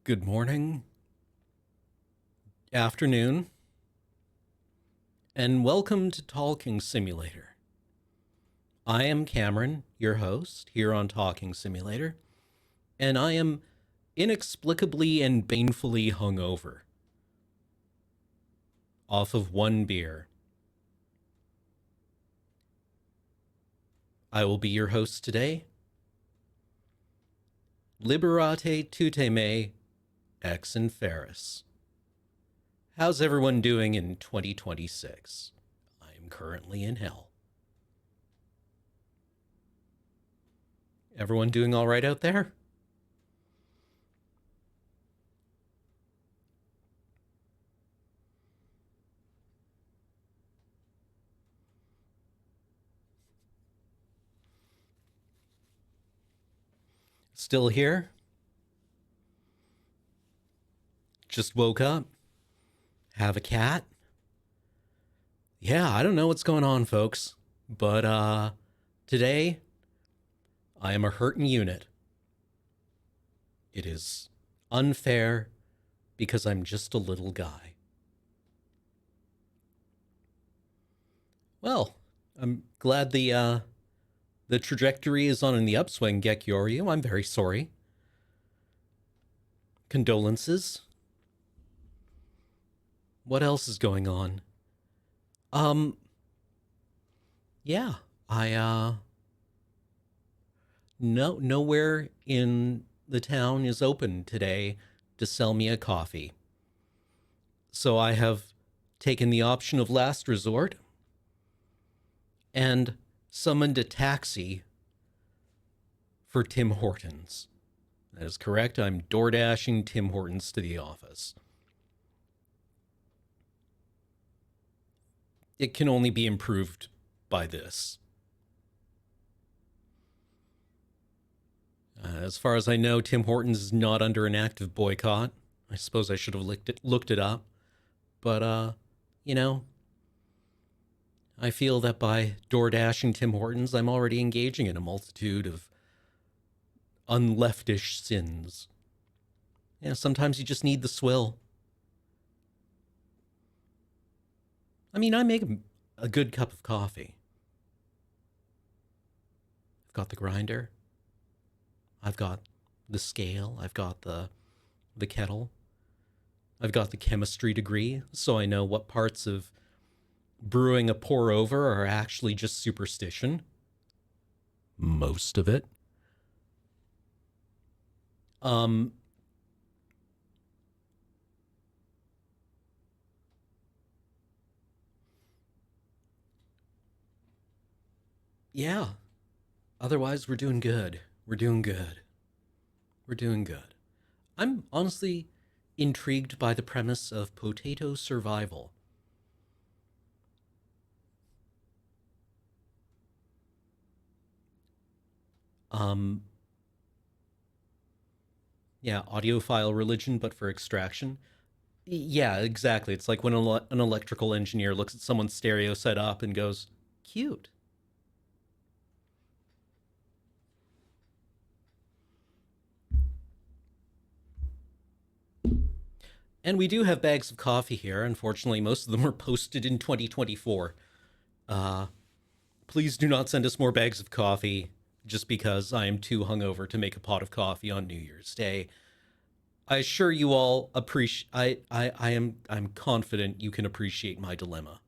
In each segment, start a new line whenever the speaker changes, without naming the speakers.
Good morning, afternoon, and welcome to Talking Simulator. I am Cameron, your host here on Talking Simulator, and I am inexplicably and painfully hungover off of one beer. I will be your host today. Liberate tutte me, ex inferis. How's everyone doing in 2026? I am currently in hell. Everyone doing all right out there? Still here? Just woke up? Have a cat? Yeah, I don't know what's going on, folks, but today I am a hurtin' unit. It is unfair because I'm just a little guy. Well, I'm glad the trajectory is on the upswing, Gekyoryu. I'm very sorry. Condolences. What else is going on? Um, yeah, I nowhere in the town is open today to sell me a coffee. So I have taken the option of last resort and summoned a taxi for Tim Hortons. That is correct. I'm door dashing Tim Hortons to the office. It can only be improved by this. As far as I know, Tim Hortons is not under an active boycott. I suppose I should have looked it up. But, you know, I feel that by door dashing Tim Hortons, I'm already engaging in a multitude of unleftish sins. Yeah, sometimes you just need the swill. I mean, I make a good cup of coffee. I've got the grinder. I've got the scale. I've got the kettle. I've got the chemistry degree, so I know what parts of brewing a pour over are actually just superstition. Most of it. Um, yeah. Otherwise, we're doing good. We're doing good. We're doing good. I'm honestly intrigued by the premise of potato survival. Um, yeah, audiophile religion, but for extraction. Yeah, exactly. It's like when an electrical engineer looks at someone's stereo setup and goes, cute. And we do have bags of coffee here. Unfortunately, most of them were posted in 2024. Uh, please do not send us more bags of coffee just because I am too hungover to make a pot of coffee on New Year's Day. I assure you all appreciate. I'm confident you can appreciate my dilemma.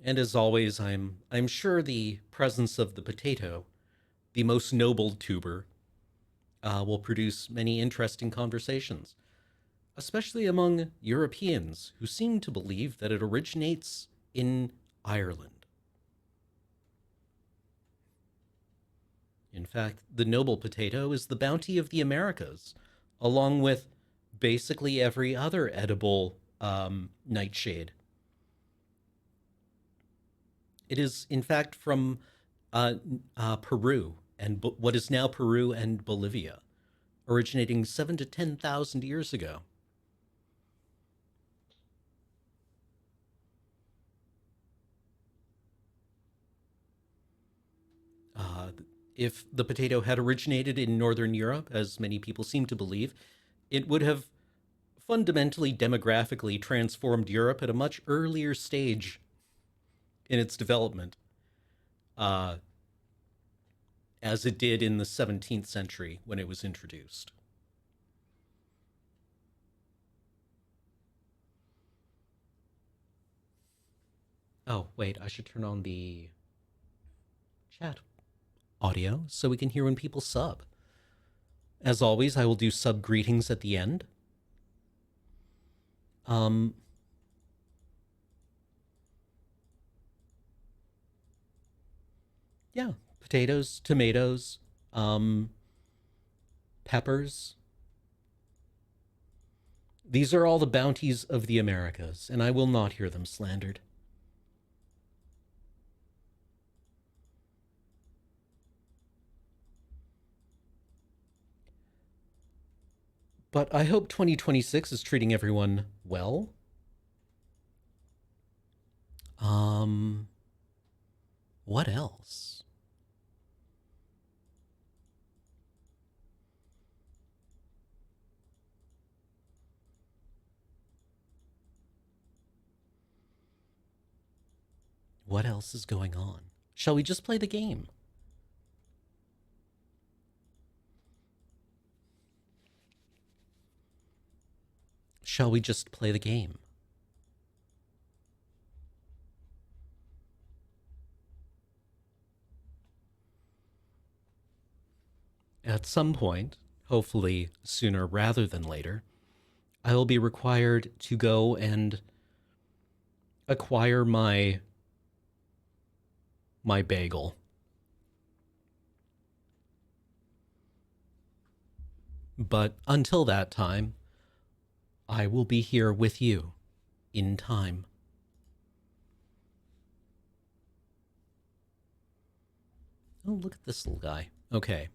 And as always, I'm sure the presence of the potato, the most noble tuber, will produce many interesting conversations, especially among Europeans who seem to believe that it originates in Ireland. In fact, the noble potato is the bounty of the Americas, along with basically every other edible nightshade. It is, in fact, from Peru and what is now Peru and Bolivia, originating 7 to 10,000 years ago. If the potato had originated in Northern Europe, as many people seem to believe, it would have fundamentally demographically transformed Europe at a much earlier stage in its development, uh, as it did in the 17th century when it was introduced. Oh, wait, I should turn on the chat audio so we can hear when people sub. As always, I will do sub greetings at the end. Yeah, potatoes, tomatoes, peppers. These are all the bounties of the Americas, and I will not hear them slandered. But I hope 2026 is treating everyone well. What else? What else is going on? Shall we just play the game? Shall we just play the game? At some point, hopefully sooner rather than later, I will be required to go and acquire my bagel. But until that time, I will be here with you in time. Oh, look at this little guy. Okay.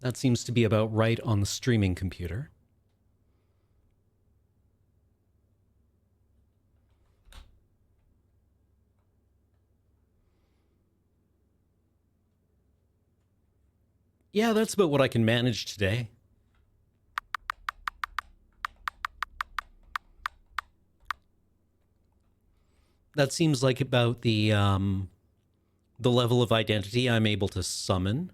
That seems to be about right on the streaming computer. Yeah, that's about what I can manage today. That seems like about the level of identity I'm able to summon.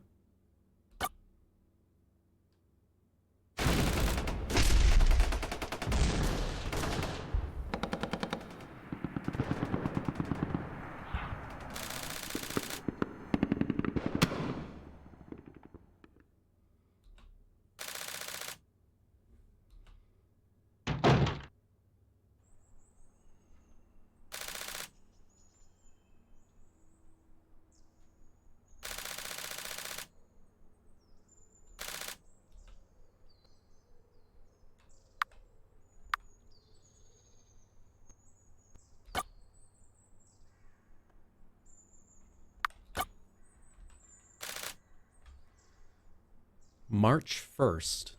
March 1st.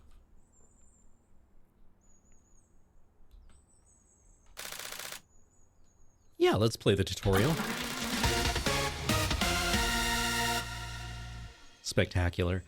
Yeah, let's play the tutorial. Spectacular.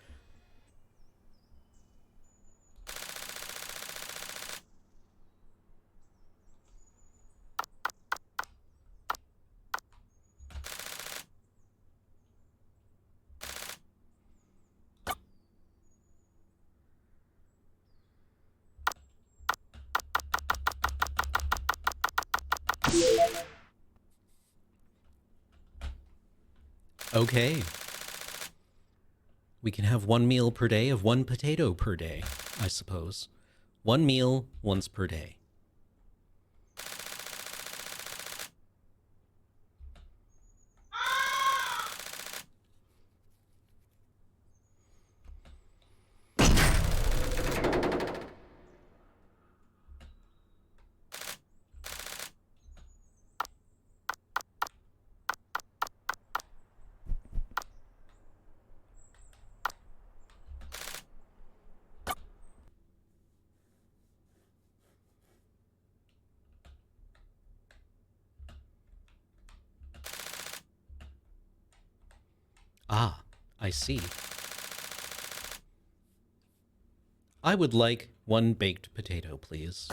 Okay. We can have one meal per day of one potato per day, I suppose. One meal once per day. Ah, I see. I would like one baked potato, please.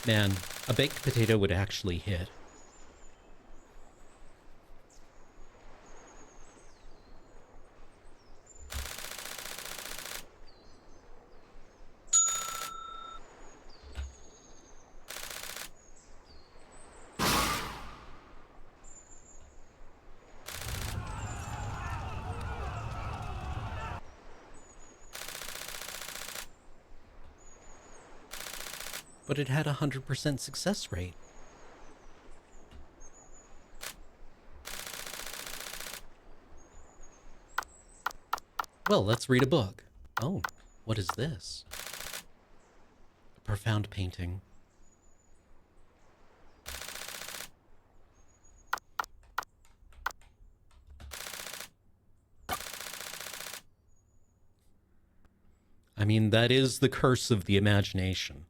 Man, a baked potato would actually hit. But it had a 100% success rate. Well, let's read a book. Oh, what is this? A profound painting. I mean, that is the curse of the imagination.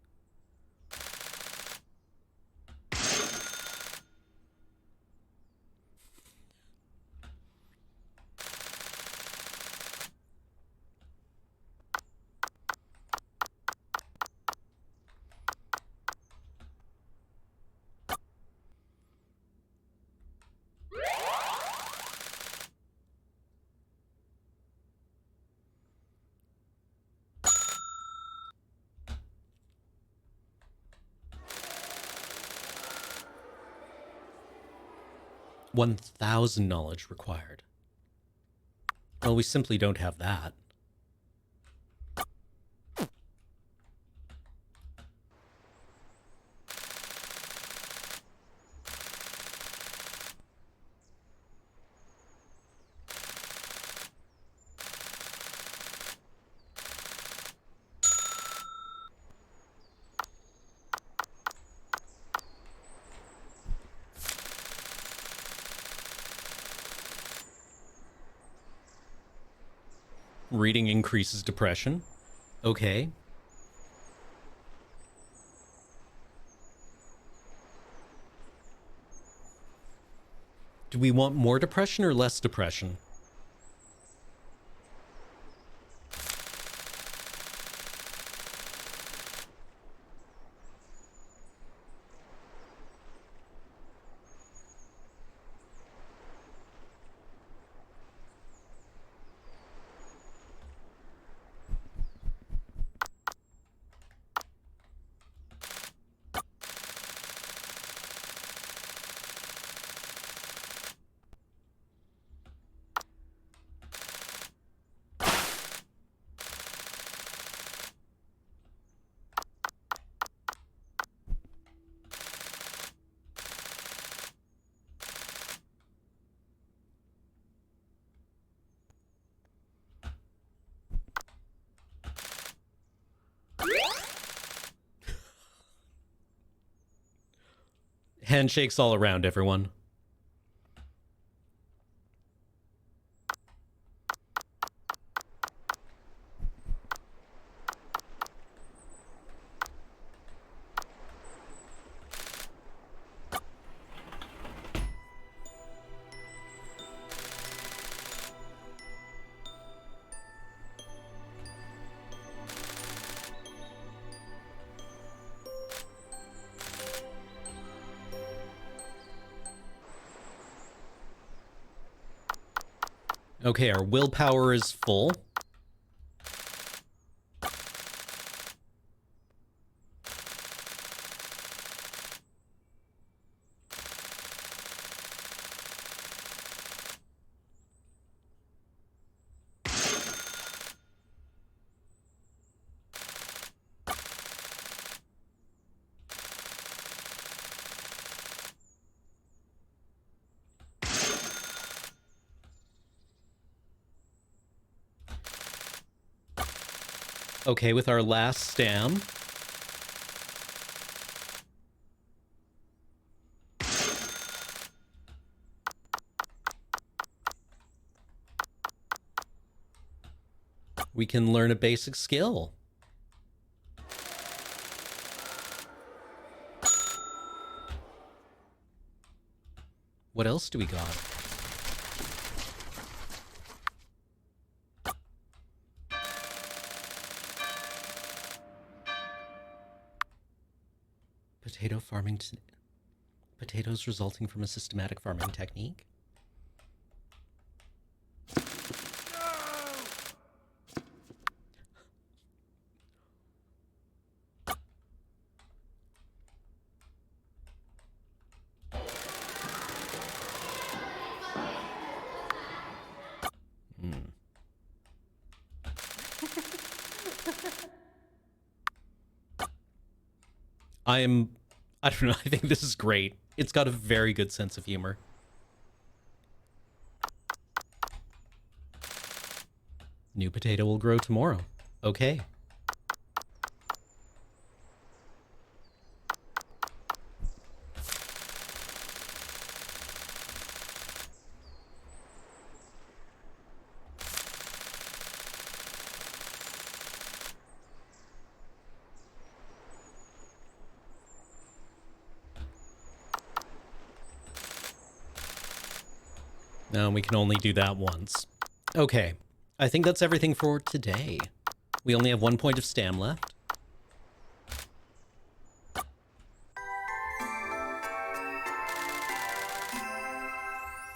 $1,000 knowledge required. Well, we simply don't have that. Reading increases depression. Okay. Do we want more depression or less depression? Handshakes all around, everyone. Okay, our willpower is full. Okay, with our last stam. We can learn a basic skill. What else do we got? Potato farming. Potatoes resulting from a systematic farming technique. I don't know, I think this is great. It's got a very good sense of humor. New potato will grow tomorrow. Okay. No, we can only do that once. Okay, I think that's everything for today. We only have 1 point of stam left.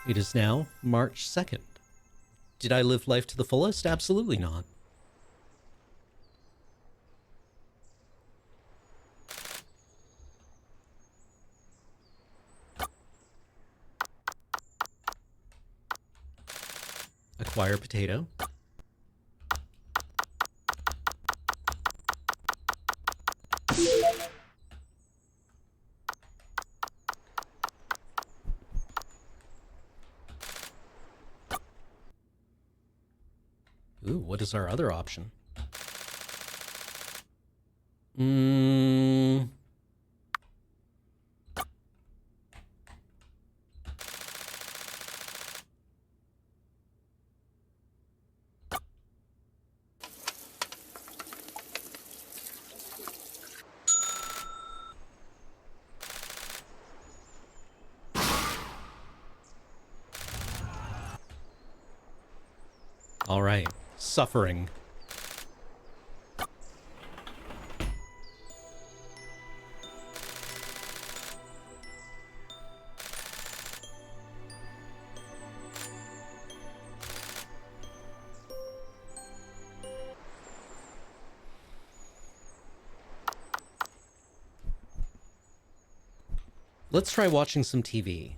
It is now March 2nd. Did I live life to the fullest? Absolutely not. Acquire potato. Ooh, what is our other option? All right, suffering. Let's try watching some TV.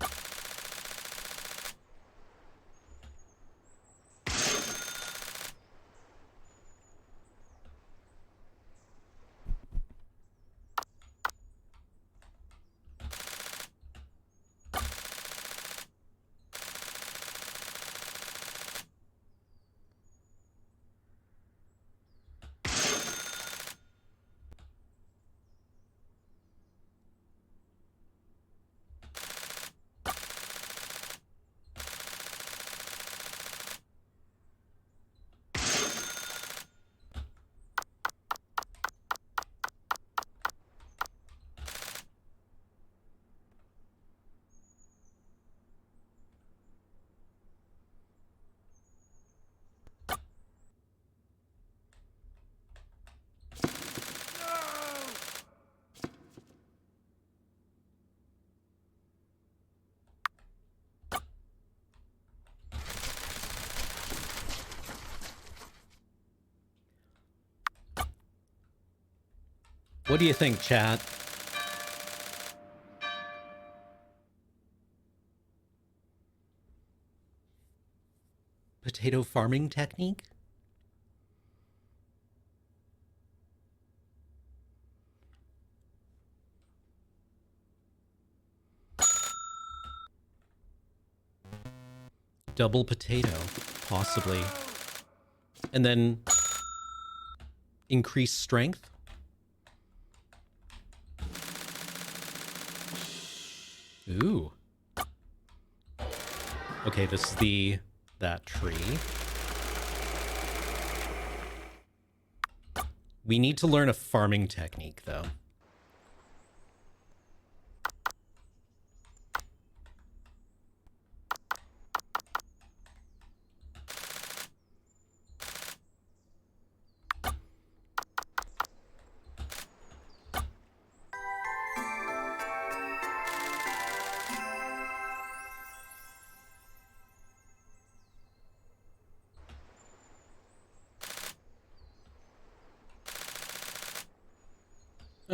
What do you think, chat? Potato farming technique? Double potato, possibly. And then increased strength. Ooh. Okay, this is that tree. We need to learn a farming technique, though.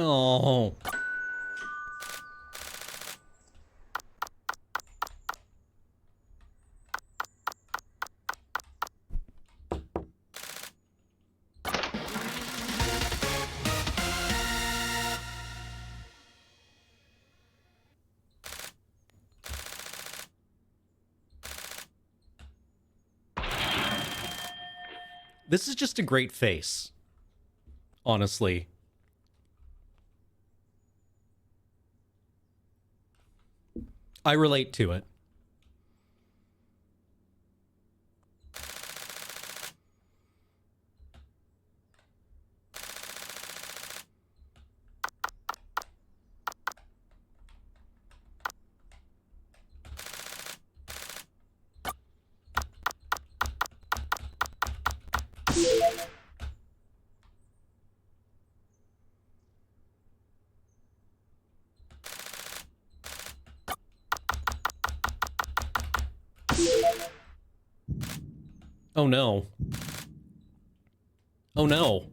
Oh. This is just a great face, honestly. I relate to it. Oh no. Oh no.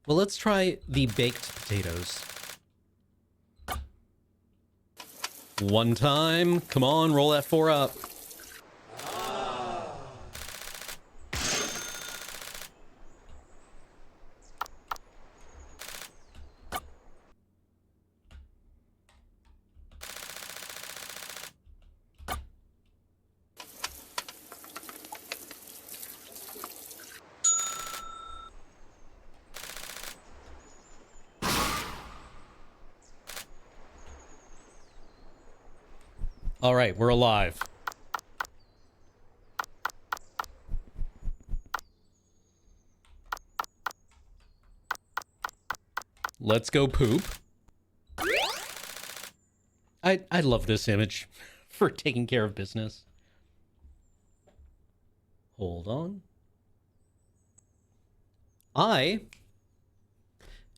Well, let's try the baked potatoes. One time. Come on, roll that 4 up. All right, we're alive. Let's go poop. I love this image for taking care of business. Hold on. I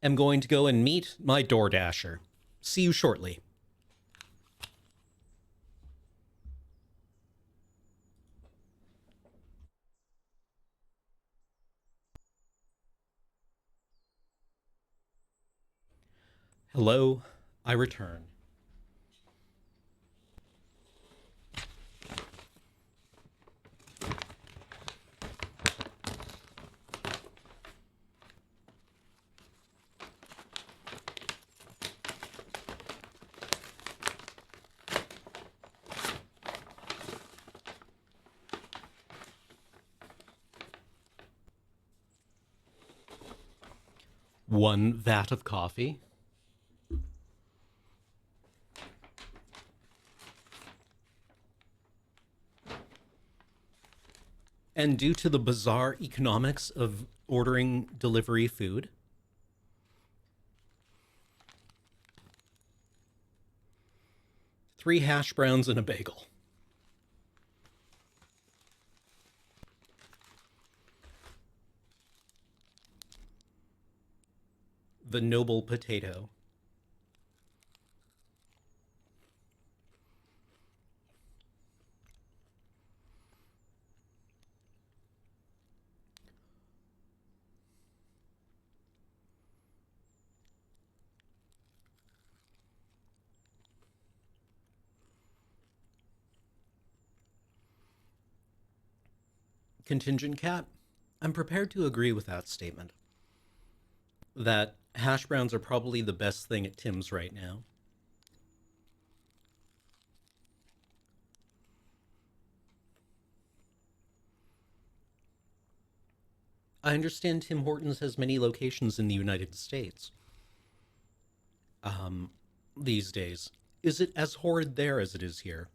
am going to go and meet my DoorDasher. See you shortly. Hello, I return. One vat of coffee. And due to the bizarre economics of ordering delivery food, three hash browns and a bagel. The noble potato. Contingent Cat, I'm prepared to agree with that statement. That hash browns are probably the best thing at Tim's right now. I understand Tim Hortons has many locations in the United States um, these days. Is it as horrid there as it is here?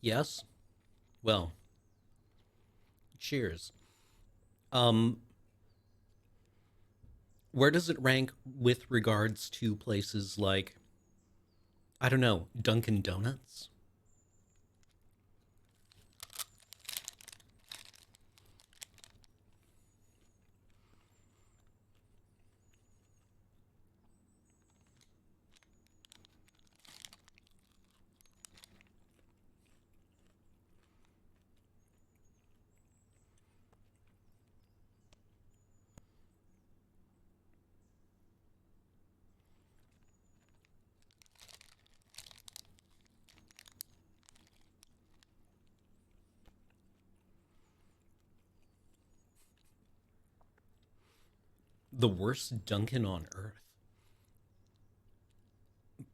Yes? Well, cheers. Um, where does it rank with regards to places like, I don't know, Dunkin' Donuts? The worst Dunkin' on earth.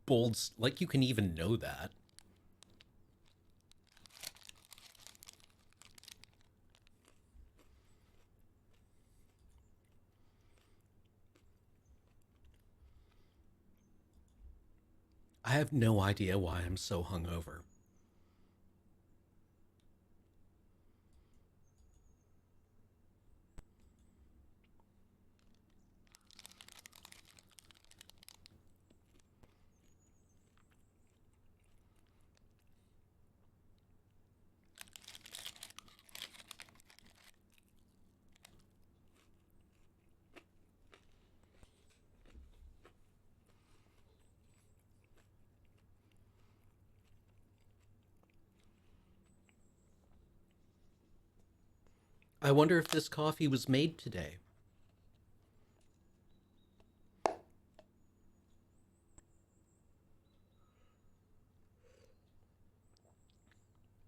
Bolds, like you can even know that. I have no idea why I'm so hungover. I wonder if this coffee was made today.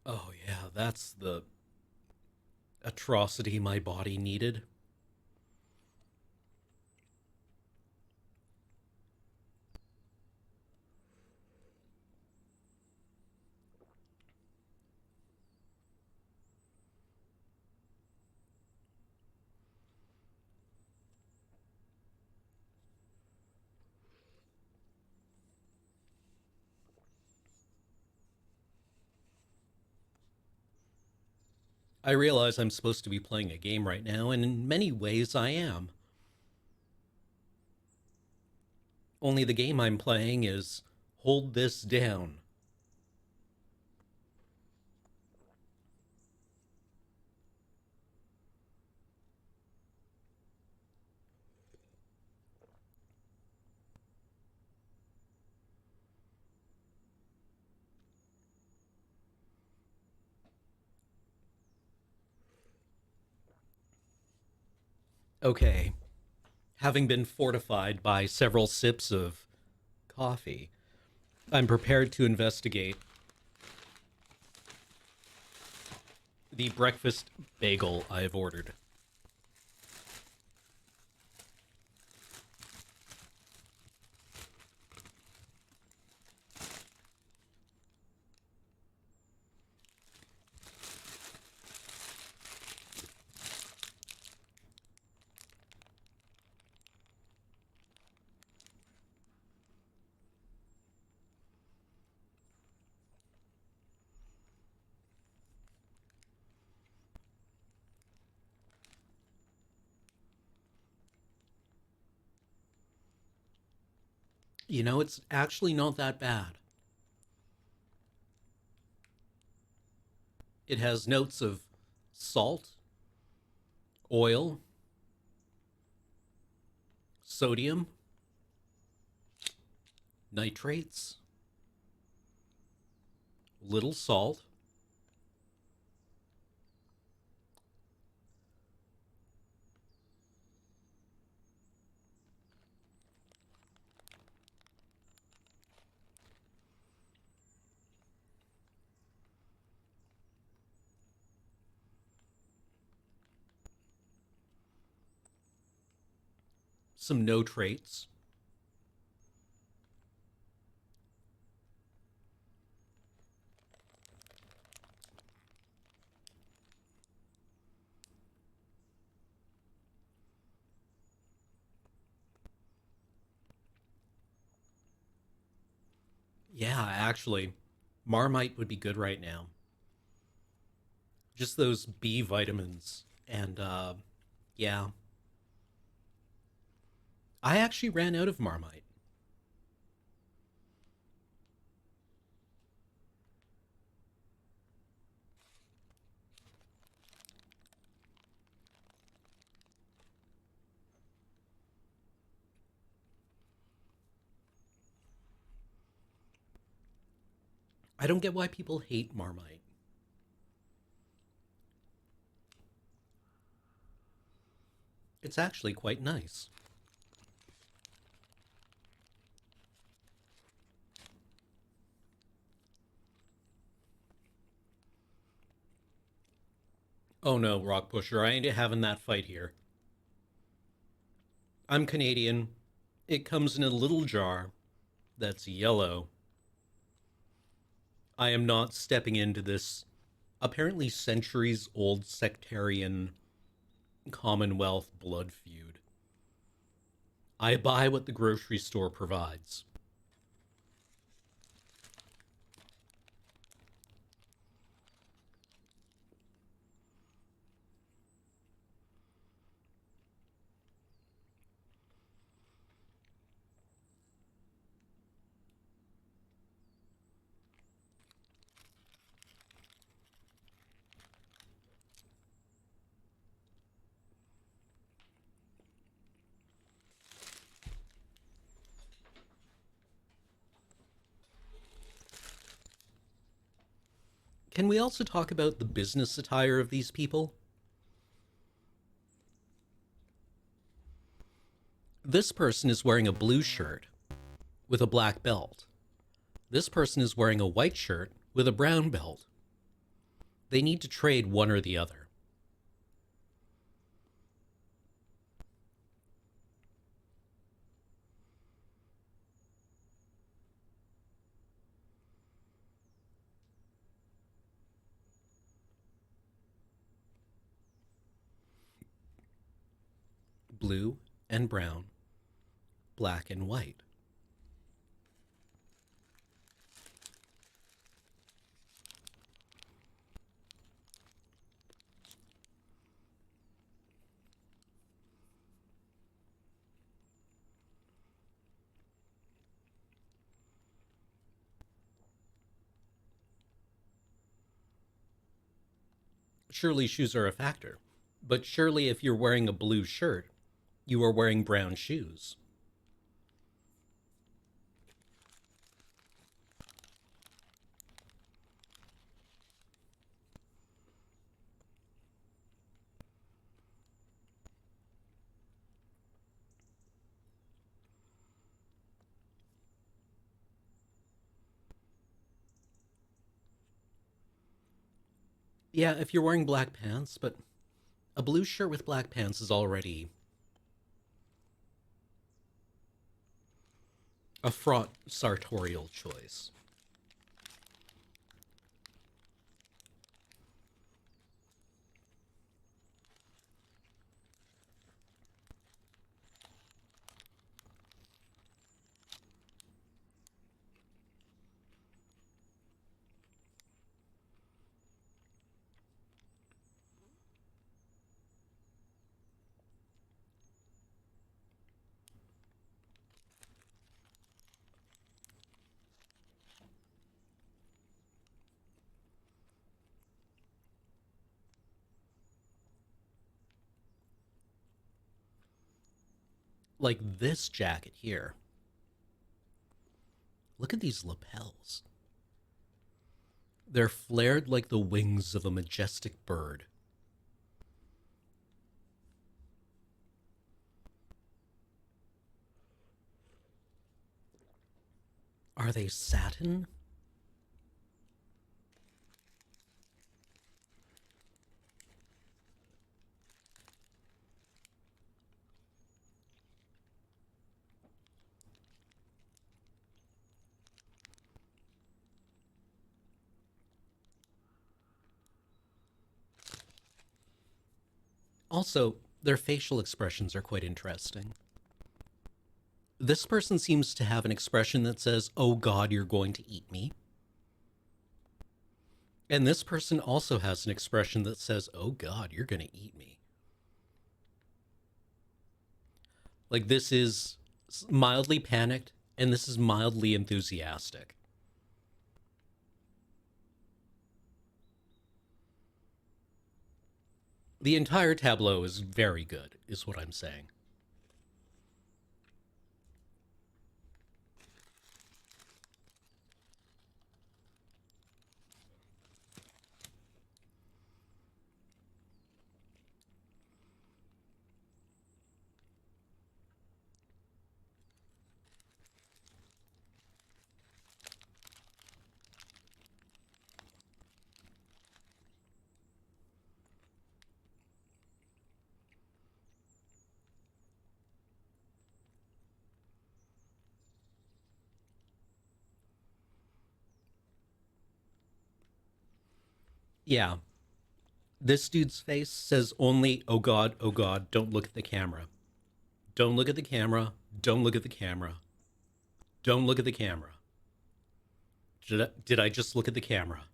Oh, yeah, that's the atrocity my body needed. I realize I'm supposed to be playing a game right now, and in many ways I am. Only the game I'm playing is Hold This Down. Okay, having been fortified by several sips of coffee, I'm prepared to investigate the breakfast bagel I have ordered. You know, it's actually not that bad. It has notes of salt, oil, sodium, nitrates, little salt, some no traits. Yeah, actually, Marmite would be good right now. Just those B vitamins. And, yeah. I actually ran out of Marmite. I don't get why people hate Marmite. It's actually quite nice. Oh no, Rock Pusher, I ain't having that fight here. I'm Canadian. It comes in a little jar that's yellow. I am not stepping into this apparently centuries old sectarian Commonwealth blood feud. I buy what the grocery store provides. Can we also talk about the business attire of these people? This person is wearing a blue shirt with a black belt. This person is wearing a white shirt with a brown belt. They need to trade one or the other. Blue and brown, black and white. Surely shoes are a factor, but surely if you're wearing a blue shirt, you are wearing brown shoes. Yeah, if you're wearing black pants, but a blue shirt with black pants is already a fraught sartorial choice. Like this jacket here. Look at these lapels. They're flared like the wings of a majestic bird. Are they satin? Also, their facial expressions are quite interesting. This person seems to have an expression that says, "Oh God, you're going to eat me." And this person also has an expression that says, "Oh God, you're going to eat me." Like, this is mildly panicked, and this is mildly enthusiastic. The entire tableau is very good, is what I'm saying. Yeah, this dude's face says only, "Oh God, don't look at the camera. Don't look at the camera. Don't look at the camera. Don't look at the camera." Did I just look at the camera?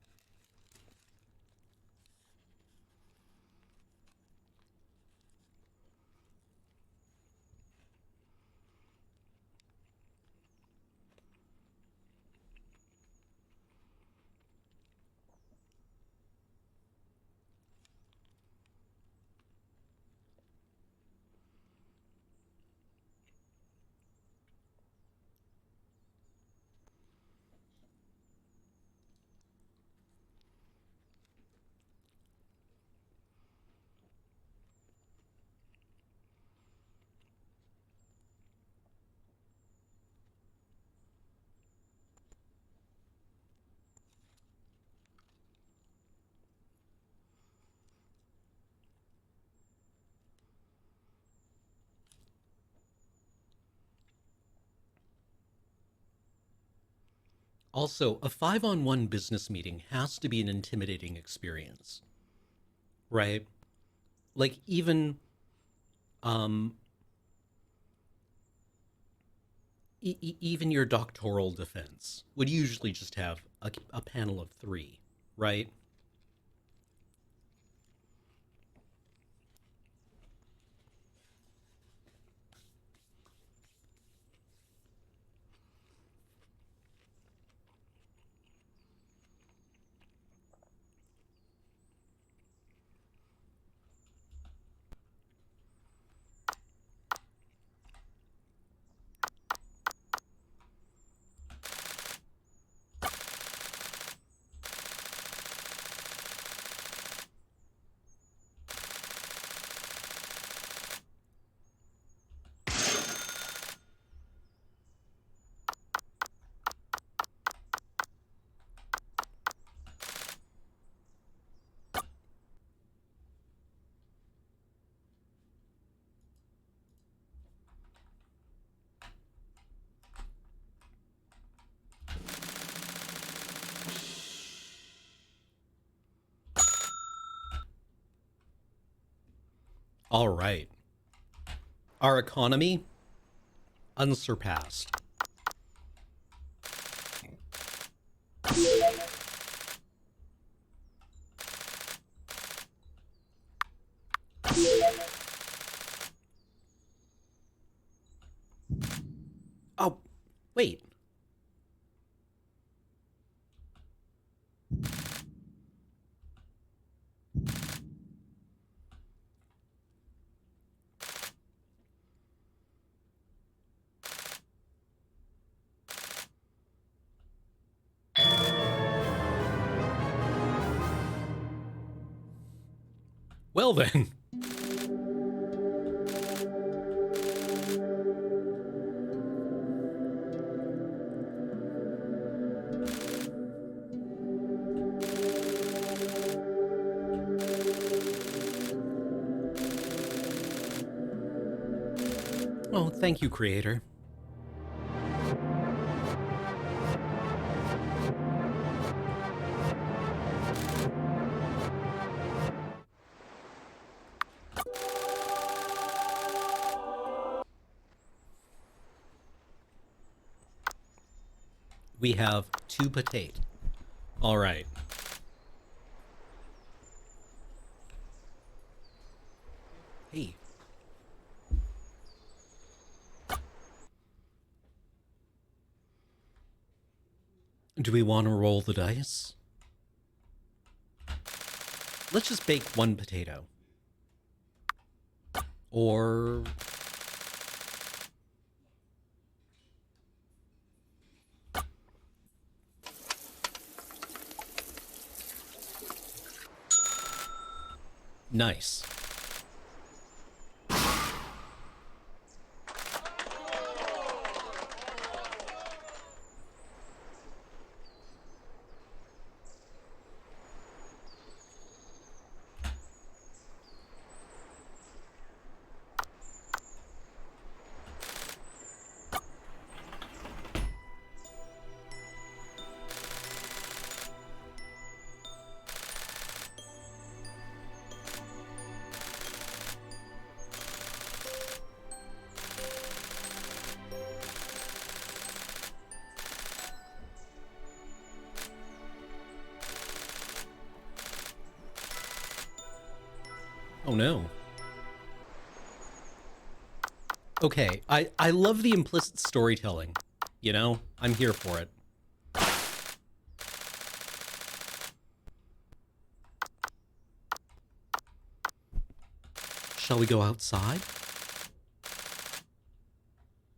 Also, a 5-on-1 business meeting has to be an intimidating experience, right? Like, um even your doctoral defense would usually just have a panel of 3, right? All right. Our economy, unsurpassed. Oh, wait. Well then. Oh, thank you, creator. We have 2 potato. All right. Hey. Do we want to roll the dice? Let's just bake 1 potato. Or... Nice. Oh no. Okay, I love the implicit storytelling. You know, I'm here for it. Shall we go outside?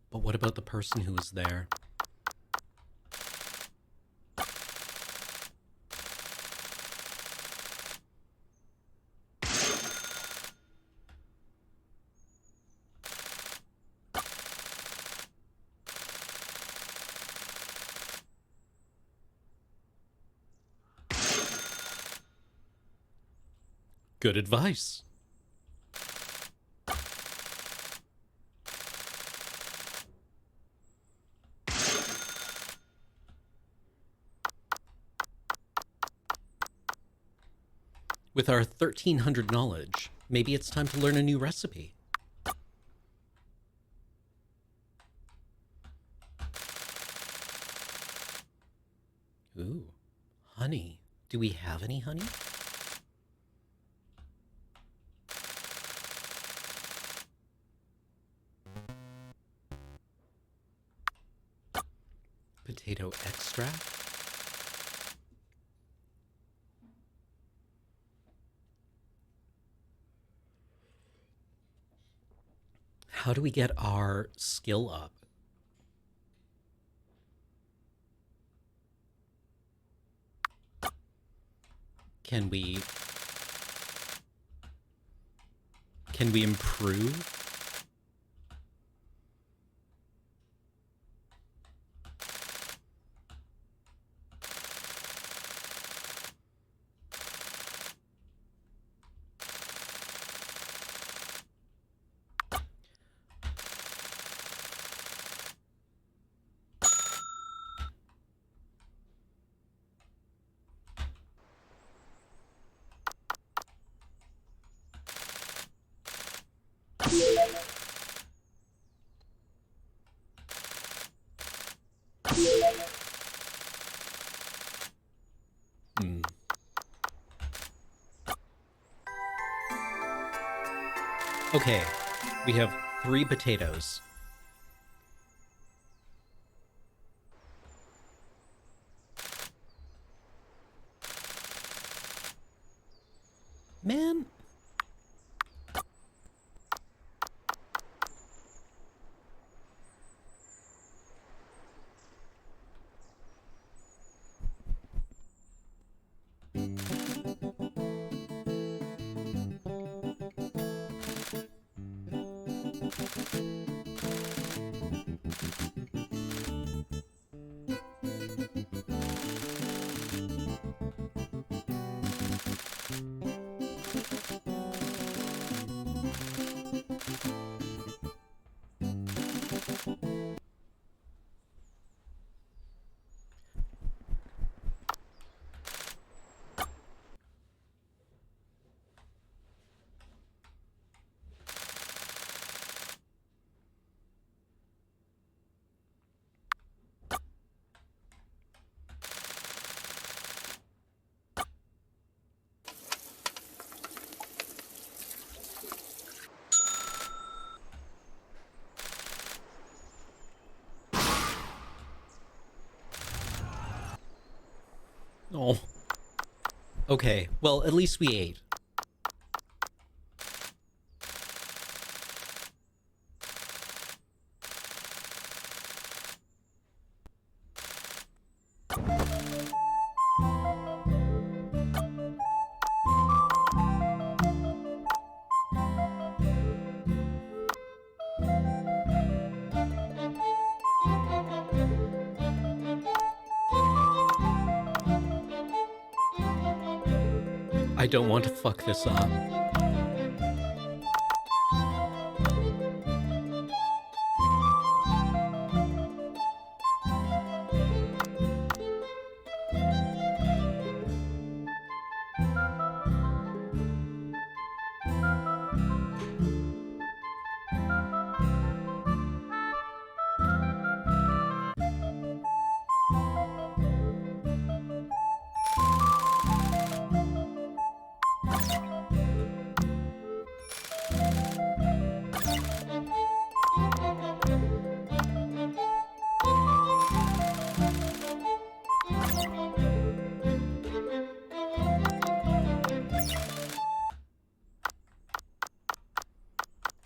But what about the person who was there? Good advice. With our 1300 knowledge, maybe it's time to learn a new recipe. Ooh, honey. Do we have any honey? Potato extract? How do we get our skill up? Can we improve? Okay, we have 3 potatoes. Man. Oh. Okay, well, at least we ate. I don't want to fuck this up.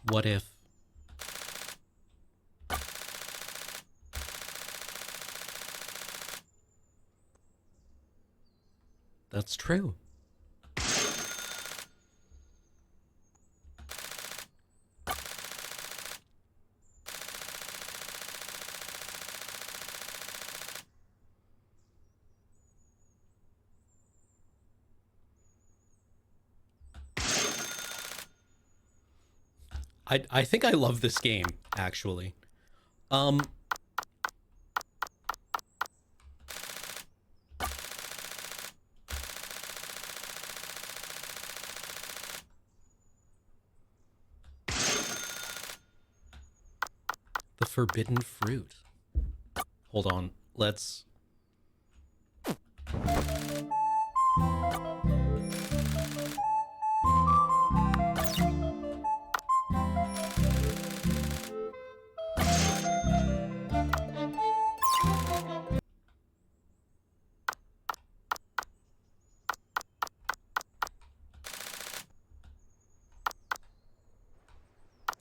What if... That's true. I think I love this game, actually. Um... The forbidden fruit. Hold on, let's...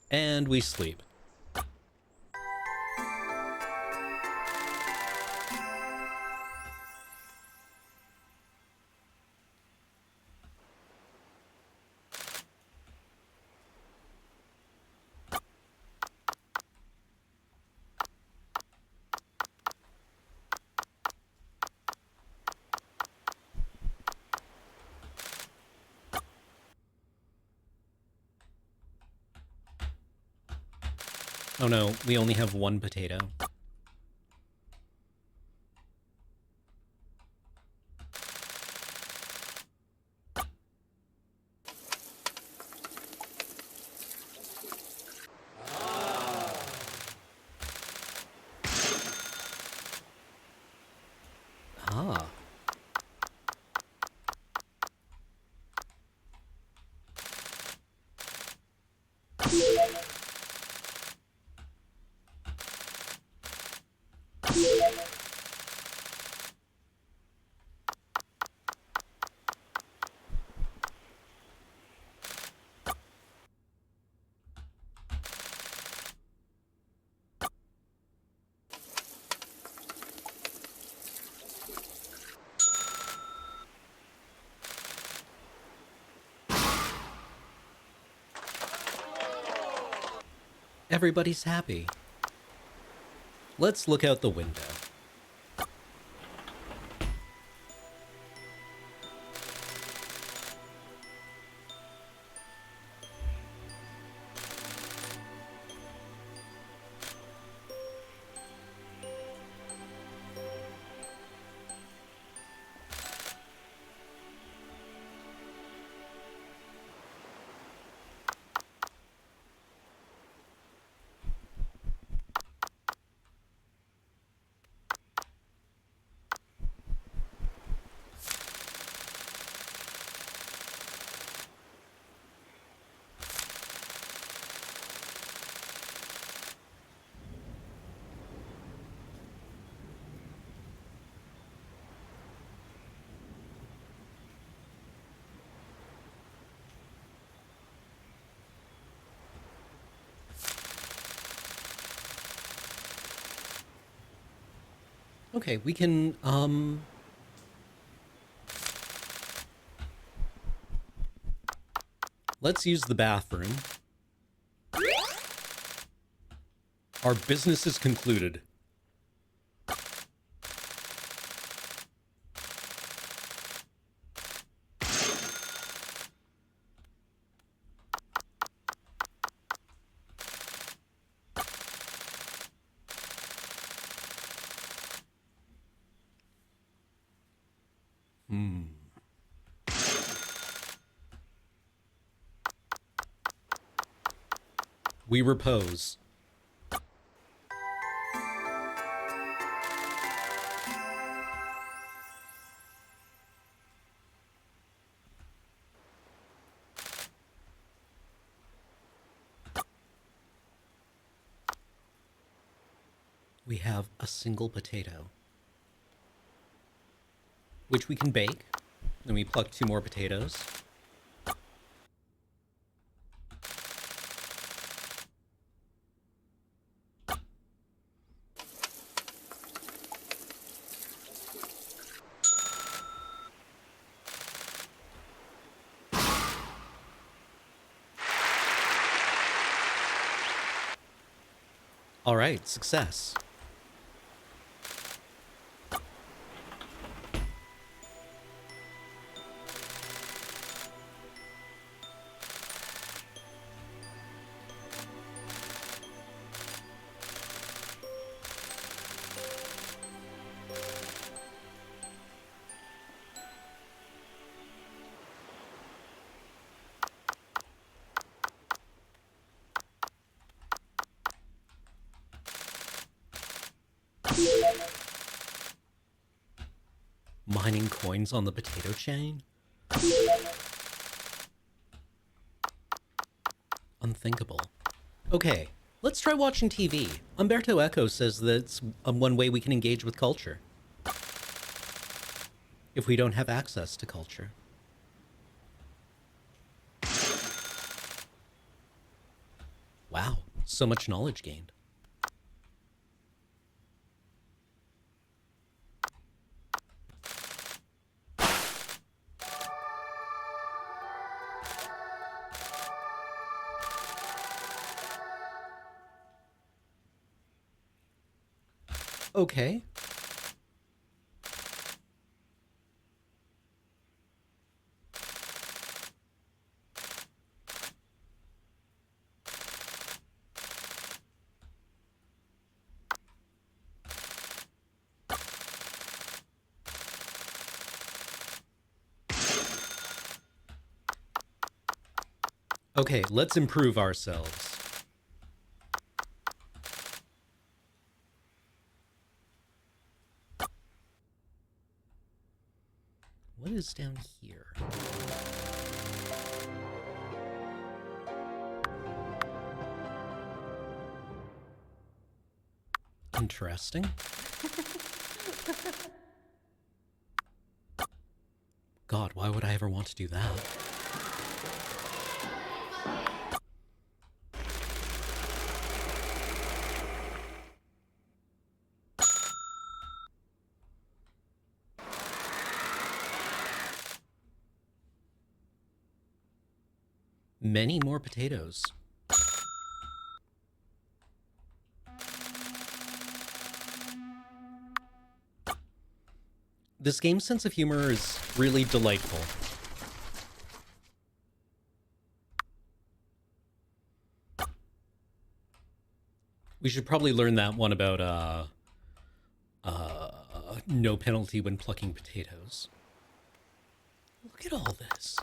And we sleep. Oh no, we only have one potato. Ah. Everybody's happy. Let's look out the window. Okay, we can, let's use the bathroom. Our business is concluded. We repose. We have a single potato, which we can bake. Then we pluck 2 more potatoes. All right, success. Mining coins on the potato chain? Unthinkable. Okay, let's try watching TV. Umberto Eco says that's one way we can engage with culture. If we don't have access to culture. Wow, so much knowledge gained. Okay. Okay, let's improve ourselves. What is down here? Interesting. God, why would I ever want to do that? Many more potatoes. This game's sense of humor is really delightful. We should probably learn that one about, no penalty when plucking potatoes. Look at all this.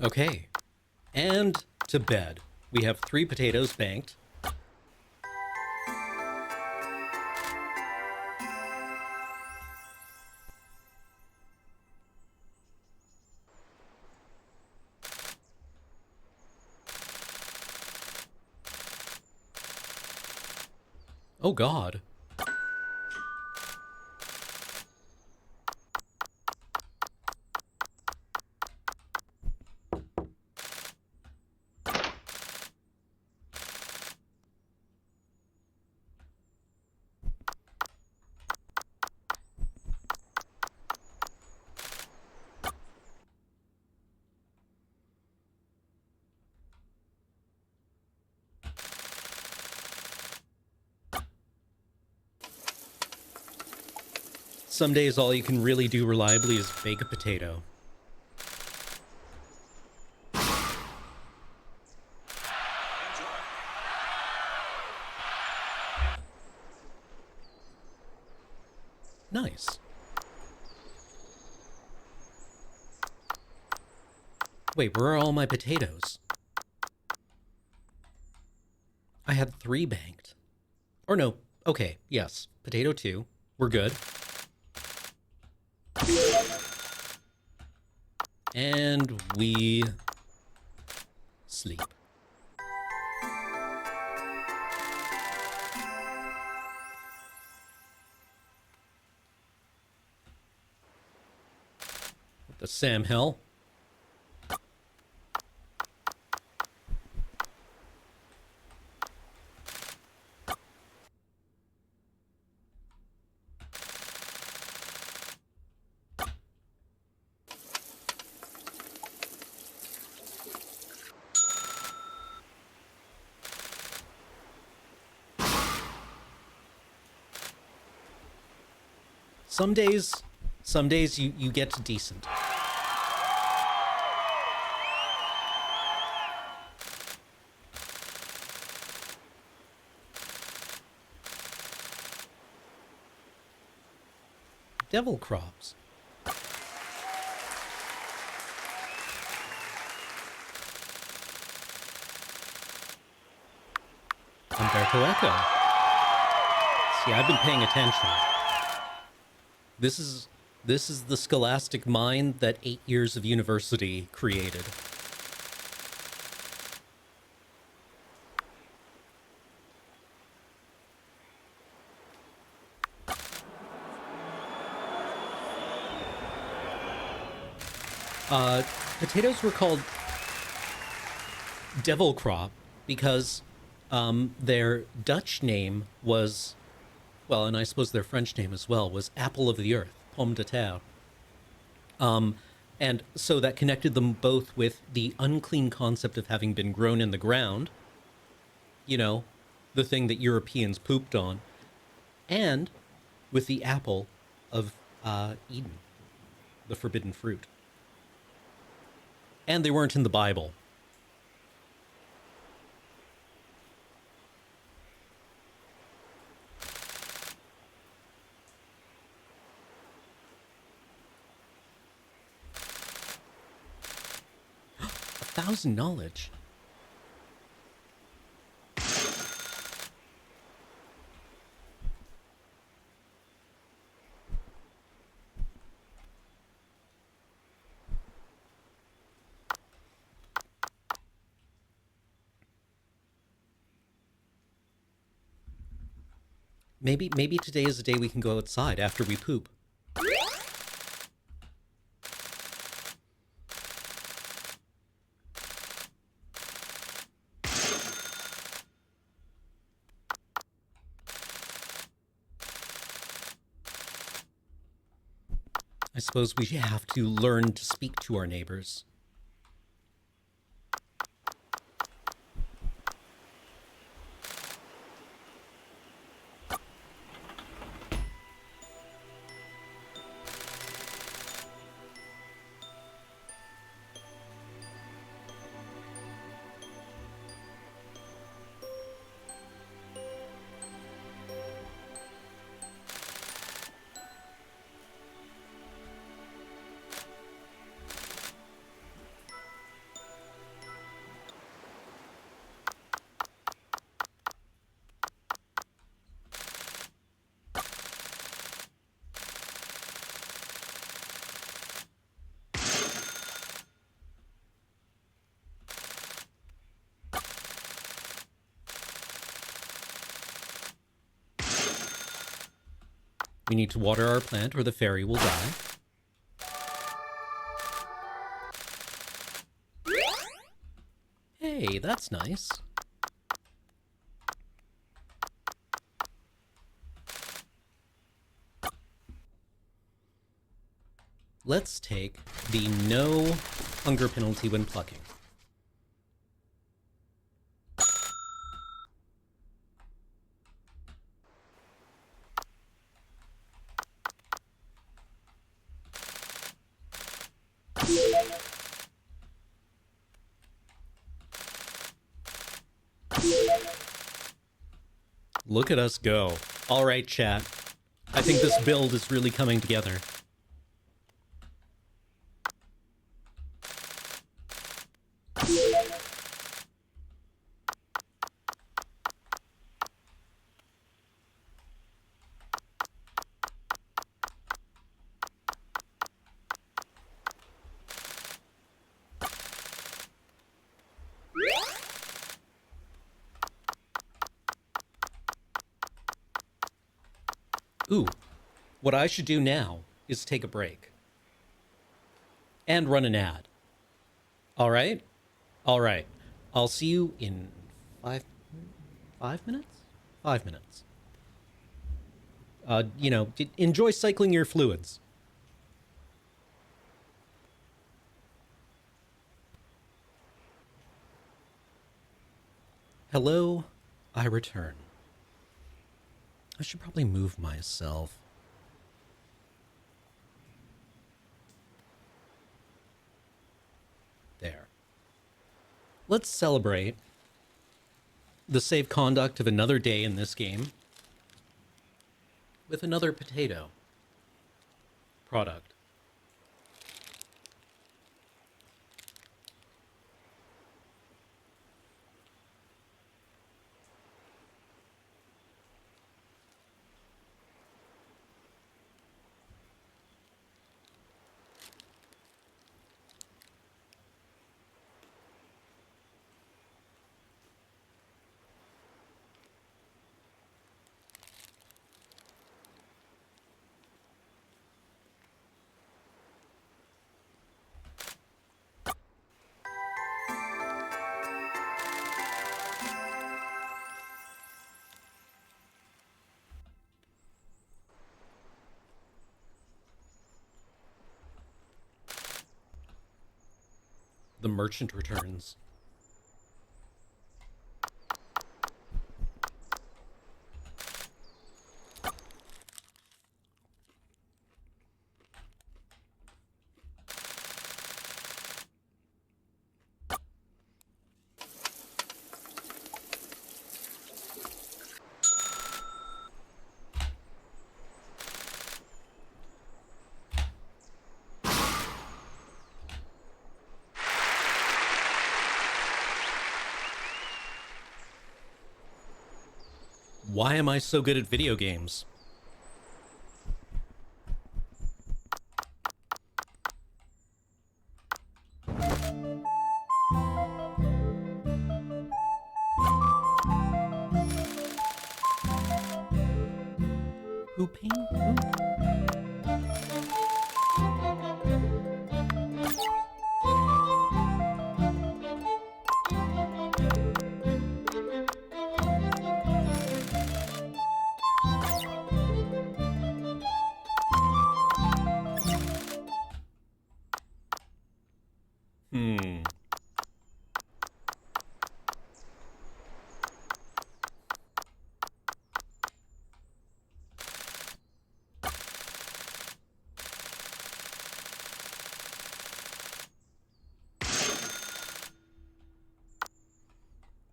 Okay. And to bed. We have 3 potatoes banked. Oh god. Some days all you can really do reliably is bake a potato. Nice. Wait, where are all my potatoes? I had 3 banked. Or no, okay, yes. Potato 2. We're good. And we sleep. What the Sam hell? Some days you get to decent. Devil crops. Umberto Eco. See, I've been paying attention. This is the scholastic mind that 8 years of university created. Potatoes were called devil crop because their Dutch name was, well, and I suppose their French name as well, was apple of the earth, pomme de terre. And so that connected them both with the unclean concept of having been grown in the ground, you know, the thing that Europeans pooped on, and with the apple of Eden, the forbidden fruit. And they weren't in the Bible. $1,000 knowledge. Maybe today is the day we can go outside after we poop. I suppose we have to learn to speak to our neighbors. We need to water our plant or the fairy will die. Hey, that's nice. Let's take the no hunger penalty when plucking. Look at us go. All right, chat. I think this build is really coming together. Ooh, what I should do now is take a break. And run an ad. All right? All right. I'll see you in 5 minutes? 5 minutes. Enjoy cycling your fluids. Hello, I return. I should probably move myself. There. Let's celebrate the safe conduct of another day in this game with another potato product. The merchant returns. Why am I so good at video games? Hooping? Hoop.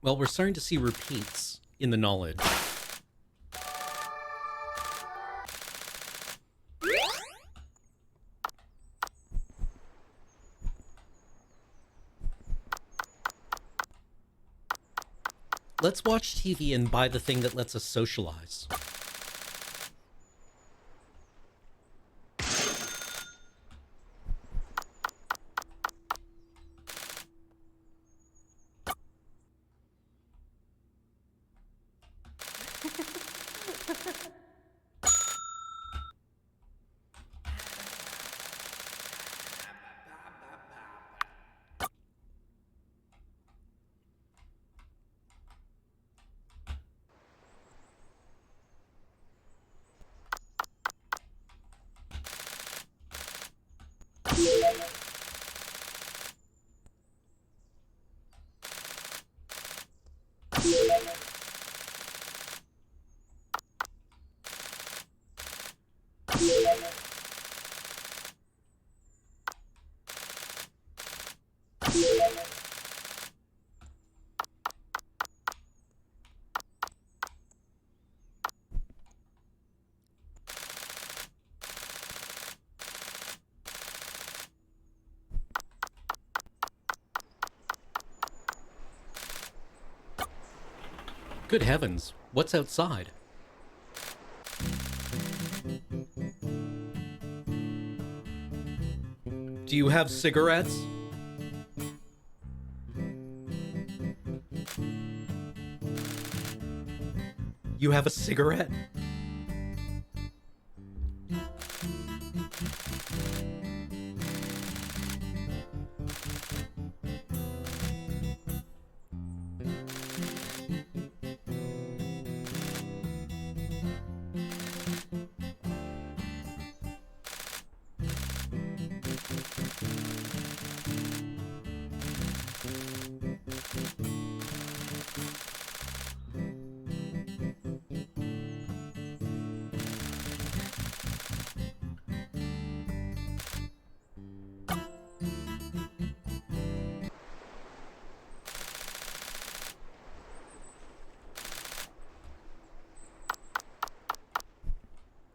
Well, we're starting to see repeats in the knowledge. Let's watch TV and buy the thing that lets us socialize. Good heavens, what's outside? Do you have cigarettes? You have a cigarette?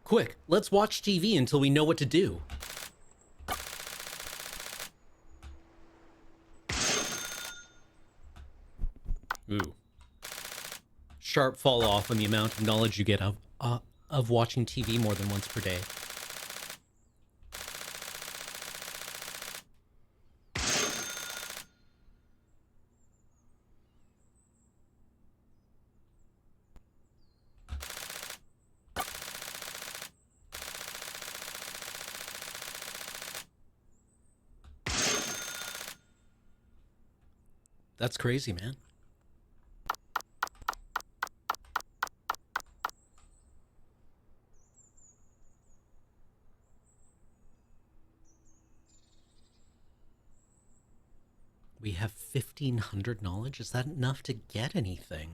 Quick, let's watch TV until we know what to do. Ooh. Sharp fall off on the amount of knowledge you get of watching TV more than once per day. That's crazy, man. We have 1,500 knowledge? Is that enough to get anything?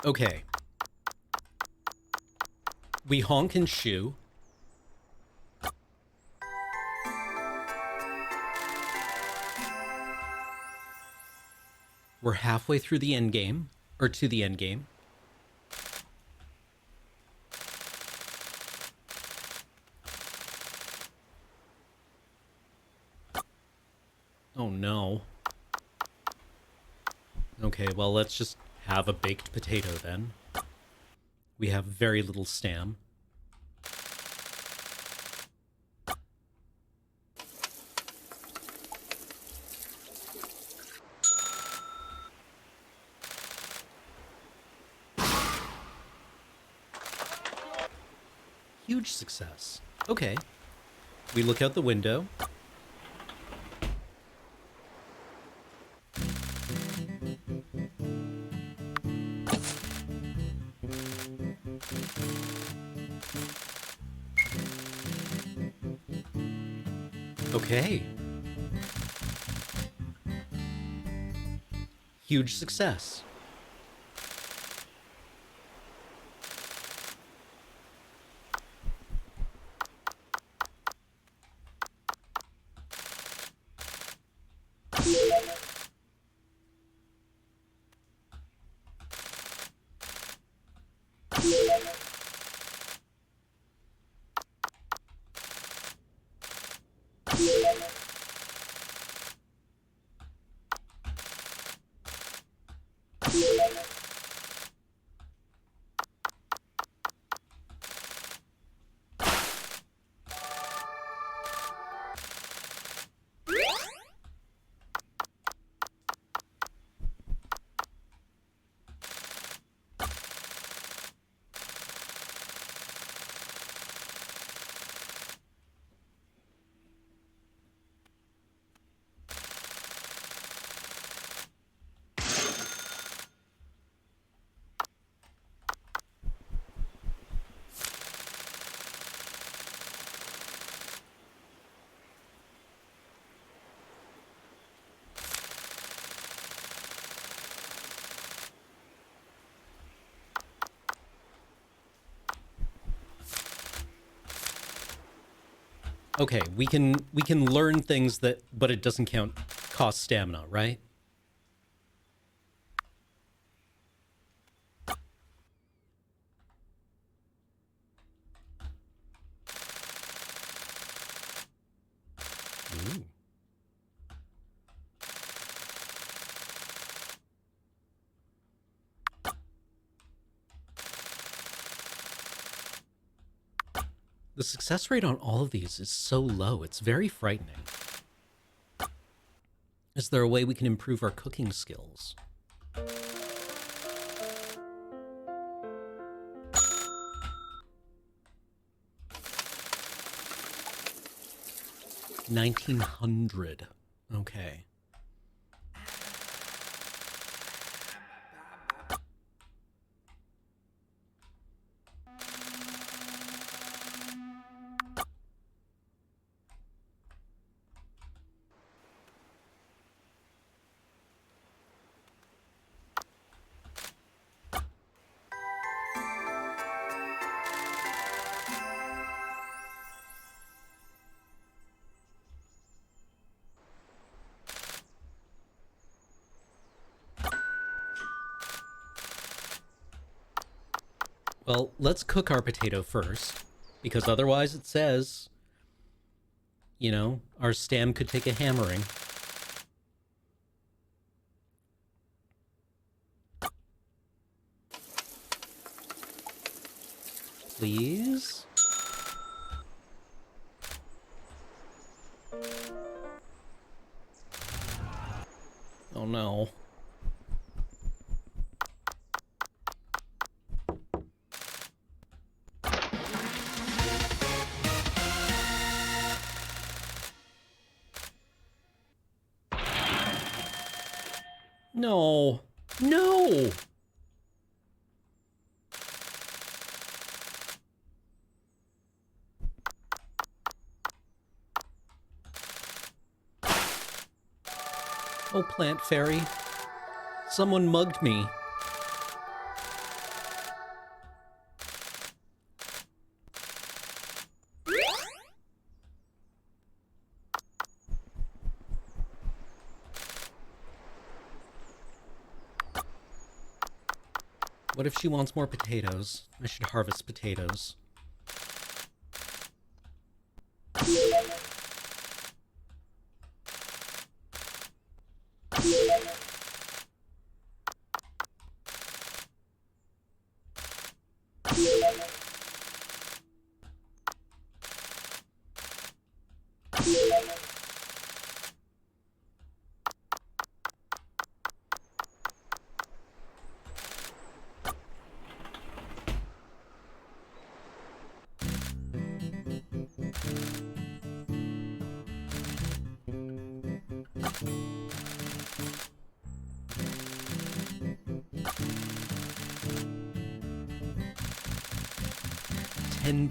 Okay. We honk and shoo. We're halfway through the end game, or to the end game. Oh no. Okay, well, let's just have a baked potato then. We have very little stam. Huge success. Okay. We look out the window. Okay. Huge success. Okay, we can learn things that, but it doesn't cost stamina, right? Ooh. The success rate on all of these is so low, it's very frightening. Is there a way we can improve our cooking skills? $1,900. Okay. Well, let's cook our potato first, because otherwise it says, you know, our stam could take a hammering. Please? Oh no. No. No! Oh, plant fairy. Someone mugged me. What if she wants more potatoes? I should harvest potatoes.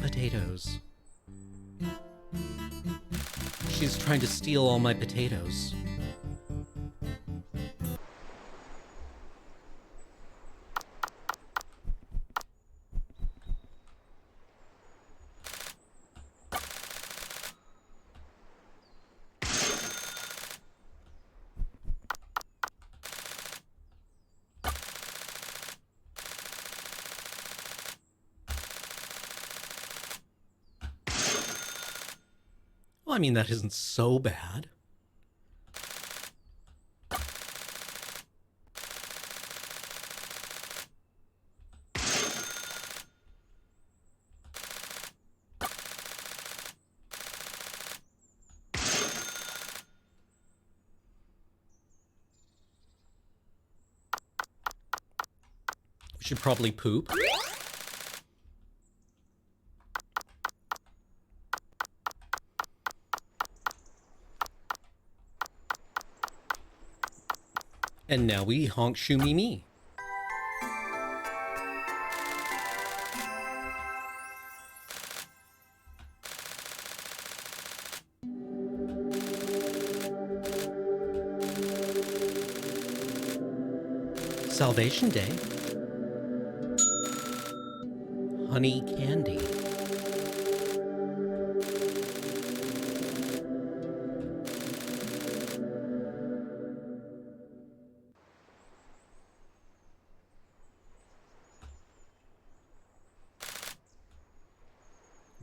Potatoes. She's trying to steal all my potatoes. Well, I mean, that isn't so bad. We should probably poop. And now we honk shoo me me. Salvation Day. Honey candy.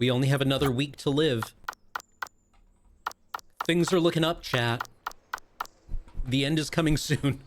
We only have another week to live. Things are looking up, chat. The end is coming soon.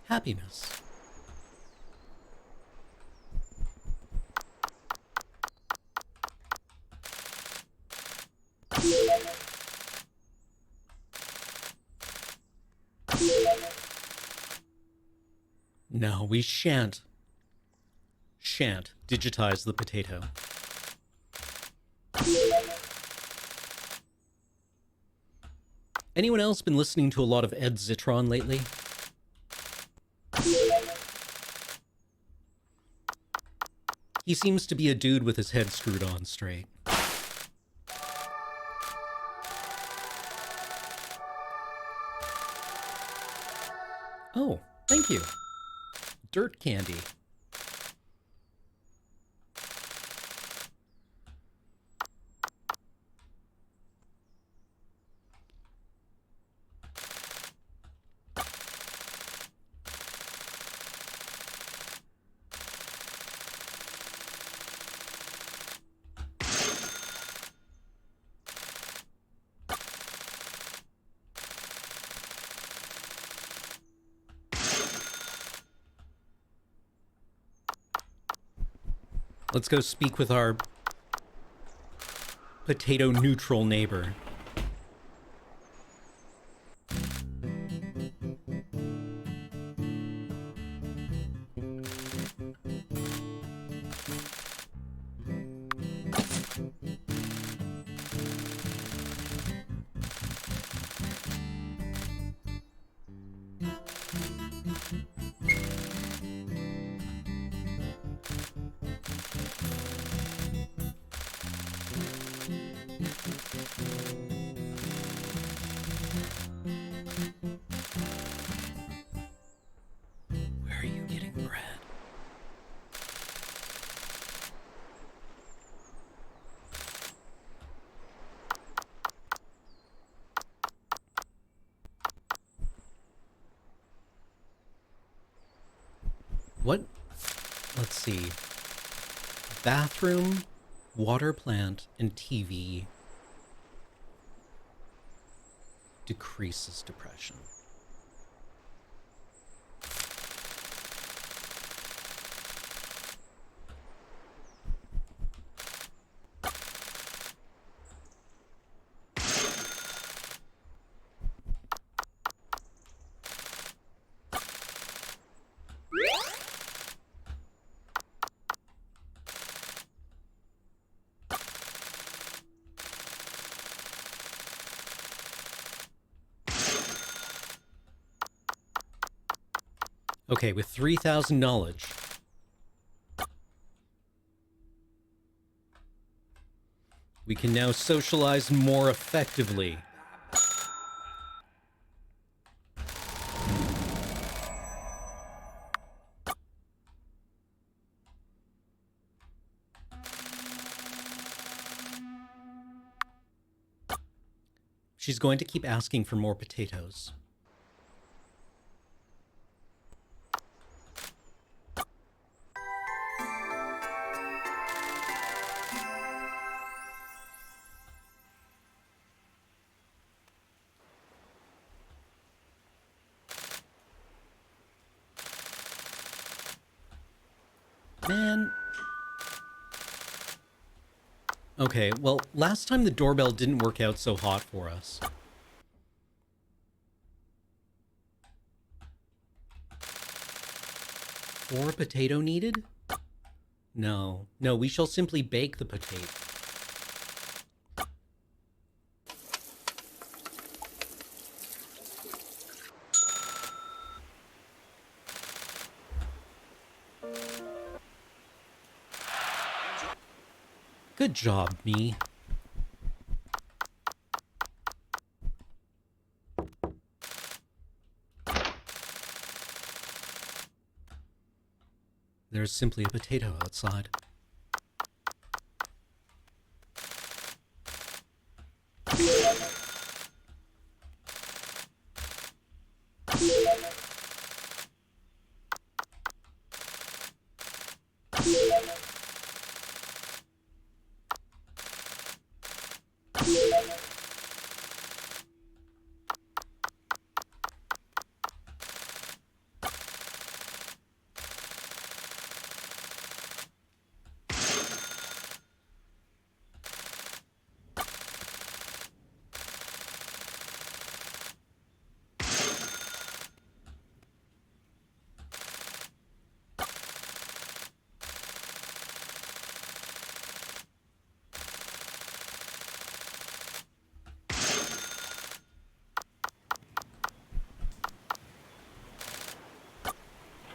Happiness. No, we shan't digitize the potato. Anyone else been listening to a lot of Ed Zitron lately? He seems to be a dude with his head screwed on straight. Oh, thank you. Dirt candy. Let's go speak with our potato neutral neighbor. Where are you getting bread? What? Let's see. Bathroom, water plant, and TV decreases depression. Okay, with 3,000 knowledge, we can now socialize more effectively. She's going to keep asking for more potatoes. Man. Okay, well, last time the doorbell didn't work out so hot for us. Or potato needed? No, we shall simply bake the potato. Good job, me. There's simply a potato outside.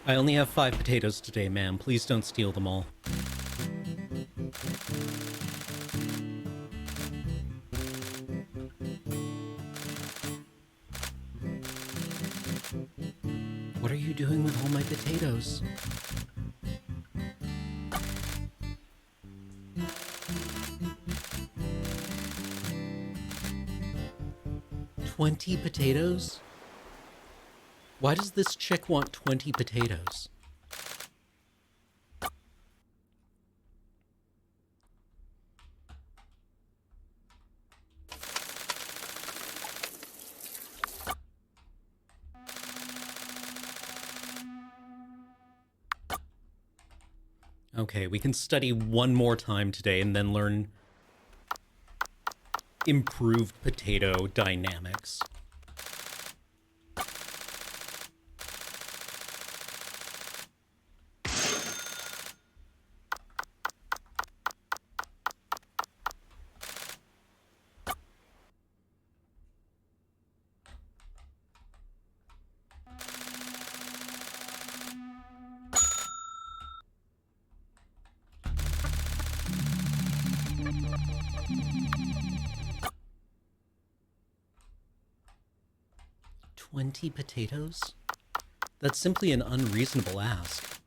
I only have 5 potatoes today, ma'am. Please don't steal them all. What are you doing with all my potatoes? $20 potatoes? Why does this chick want 20 potatoes? Okay, we can study one more time today and then learn improved potato dynamics. $20 potatoes? That's simply an unreasonable ask.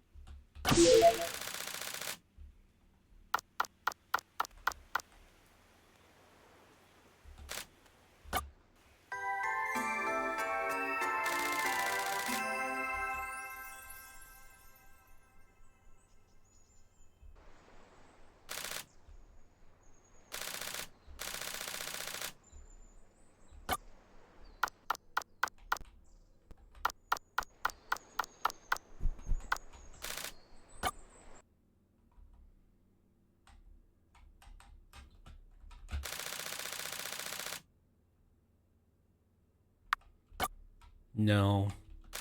No.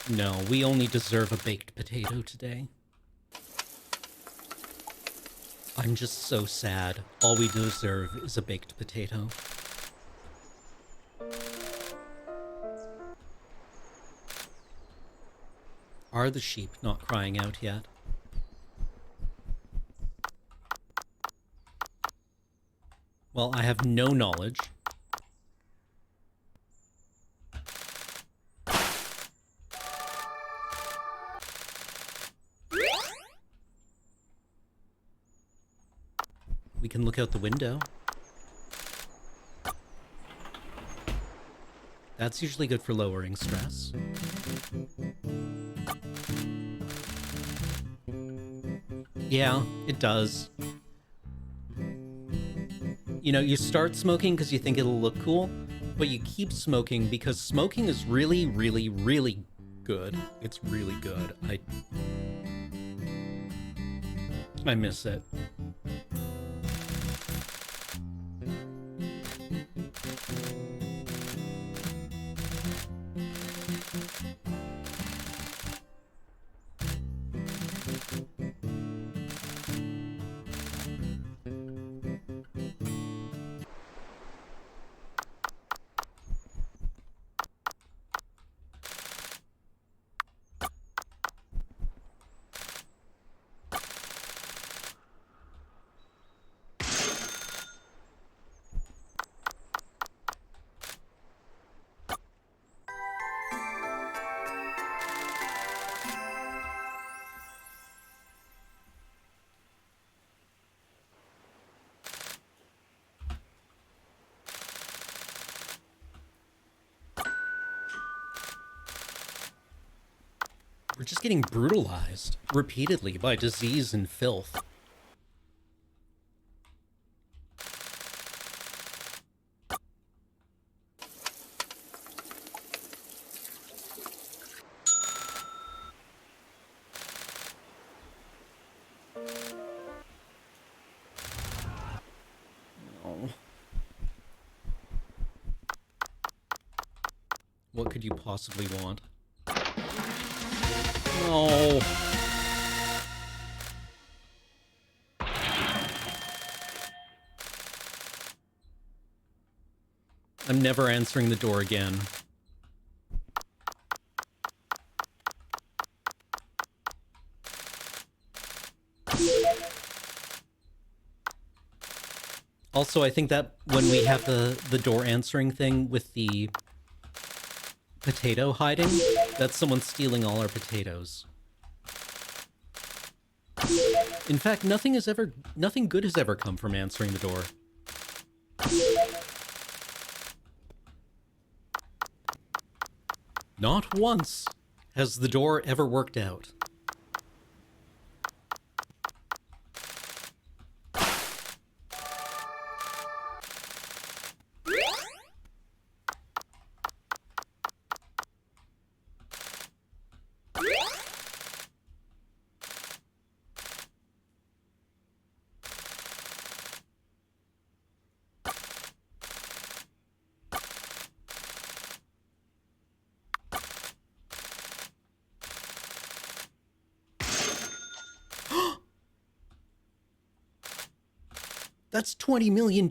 No, we only deserve a baked potato today. I'm just so sad. All we deserve is a baked potato. Are the sheep not crying out yet? Well, I have no knowledge. We can look out the window. That's usually good for lowering stress. Yeah, it does. You know, you start smoking because you think it'll look cool, but you keep smoking because smoking is really, really, really good. It's really good. I miss it. We're just getting brutalized repeatedly by disease and filth. Oh. What could you possibly want? No. I'm never answering the door again. Also, I think that when we have the door answering thing with the potato hiding, that's someone stealing all our potatoes. In fact, nothing good has ever come from answering the door. Not once has the door ever worked out. That's $20 million.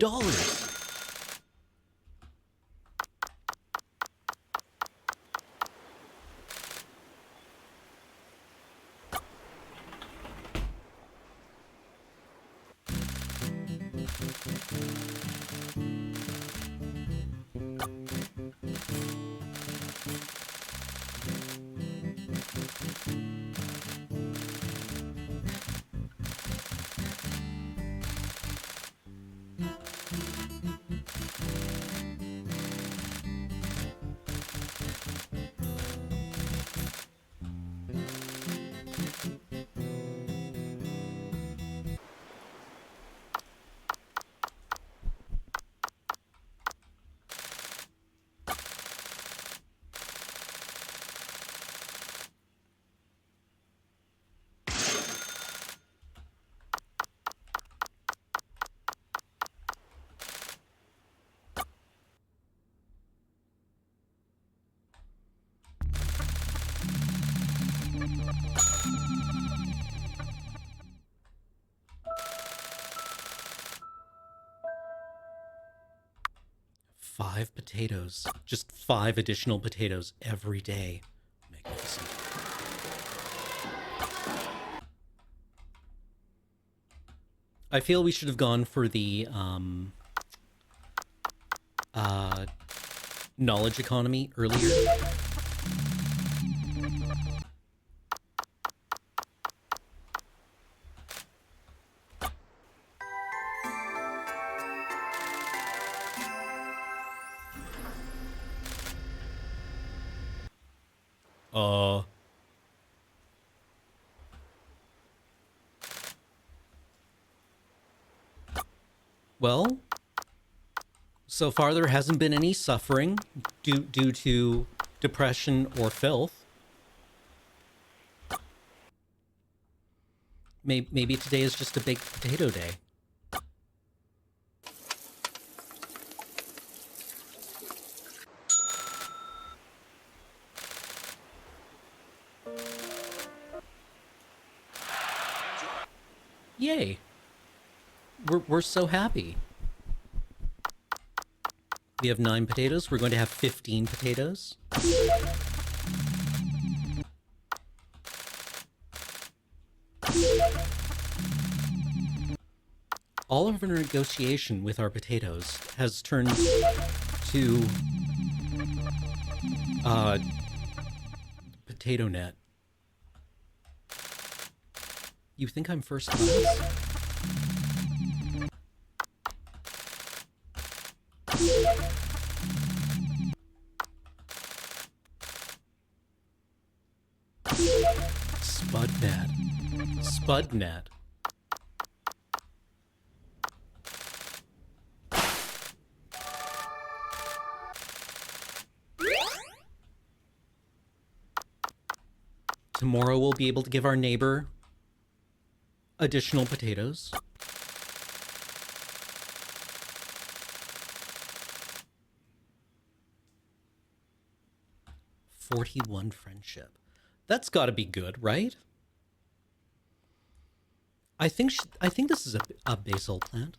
Five potatoes. Just 5 additional potatoes every day. Magnificent. I feel we should have gone for the knowledge economy earlier. Well, so far there hasn't been any suffering due to depression or filth. Maybe today is just a baked potato day. Yay. We're so happy. We have 9 potatoes. We're going to have 15 potatoes. All of our negotiation with our potatoes has turned to potato net. You think I'm first class? Spudnet. Tomorrow we'll be able to give our neighbor additional potatoes. "41 friendship." That's got to be good, right? I think this is a basil plant.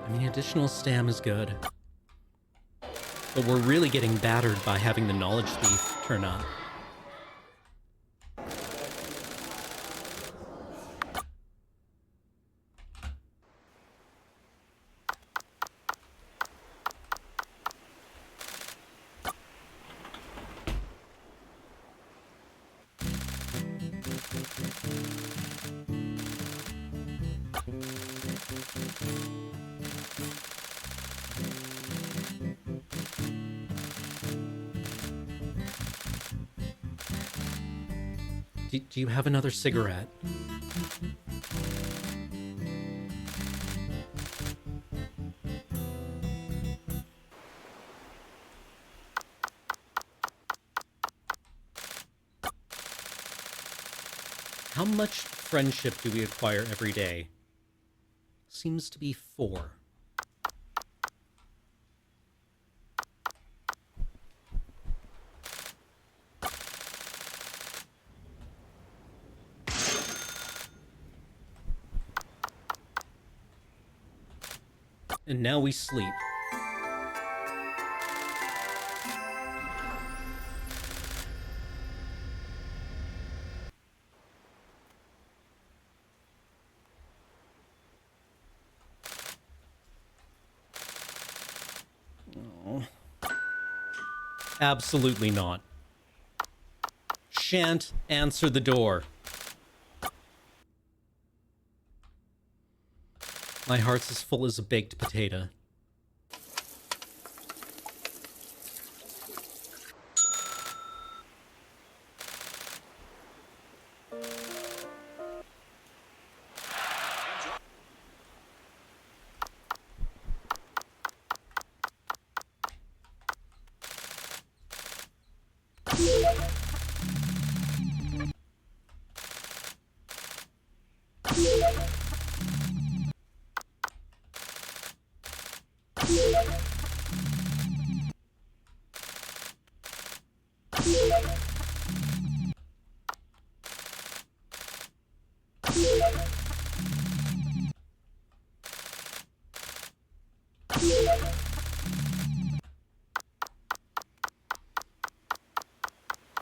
I mean, additional stam is good. But we're really getting battered by having the knowledge thief turn up. Do you have another cigarette? How much friendship do we acquire every day? Seems to be 4. And now we sleep. Oh. Absolutely not. Shan't answer the door. My heart's as full as a baked potato.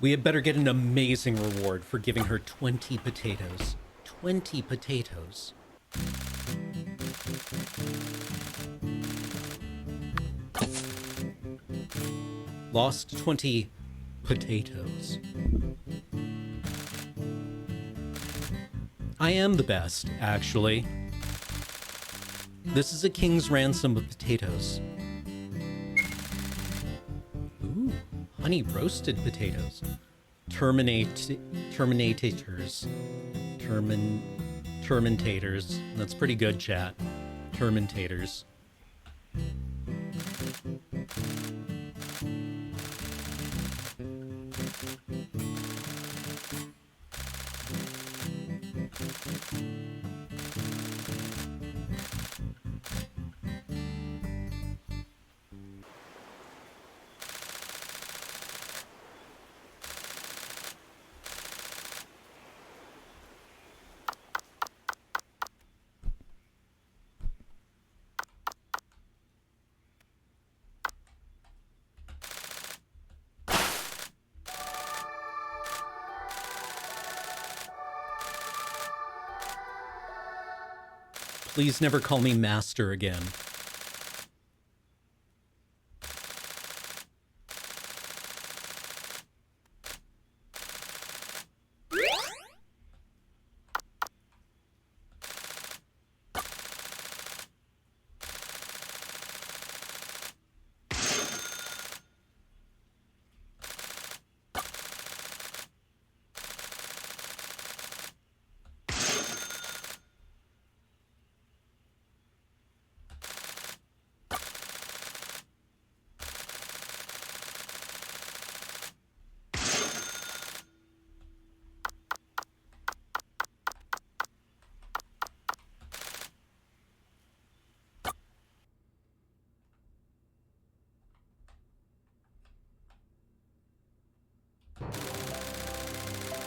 We had better get an amazing reward for giving her 20 potatoes. 20 potatoes. Lost 20 potatoes. I am the best, actually. This is a king's ransom of potatoes. Ooh, honey roasted potatoes. Terminators. Terminators. That's pretty good, chat. Terminators. Please never call me master again.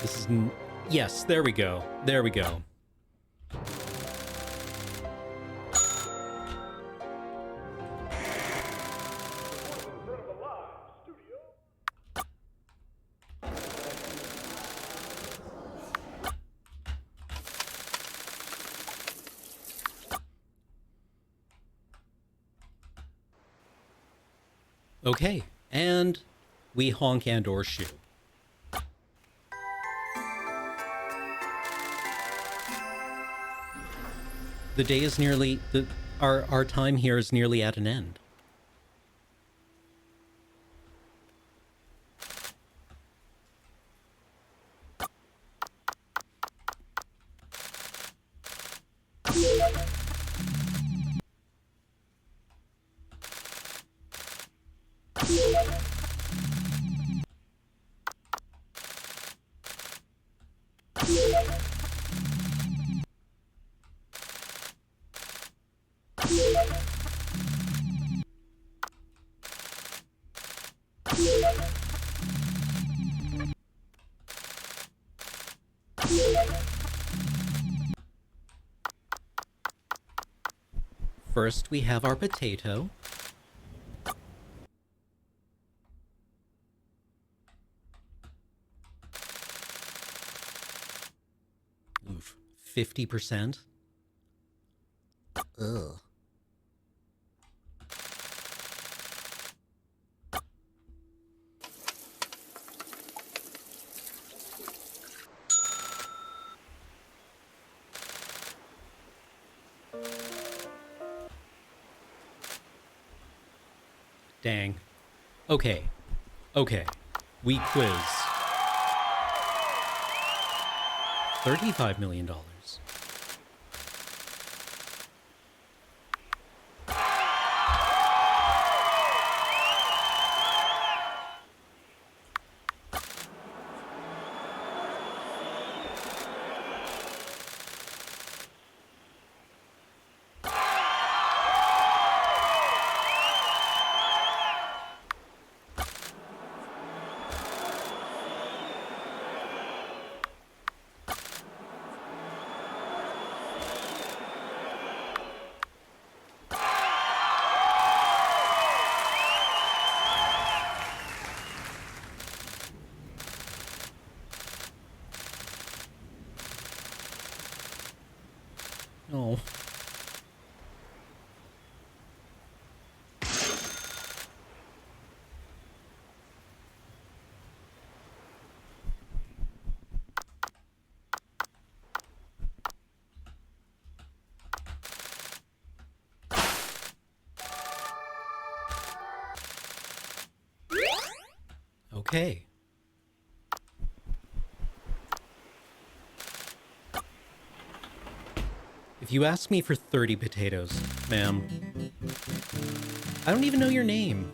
This is... Yes, there we go. There we go. Okay, and we honk and or shoot. The day is nearly... Our time here is nearly at an end. First, we have our potato. Oof, 50%. Ugh. Dang. Okay. Okay. We quiz. $35 million. Oh. Okay. If you ask me for 30 potatoes, ma'am, I don't even know your name.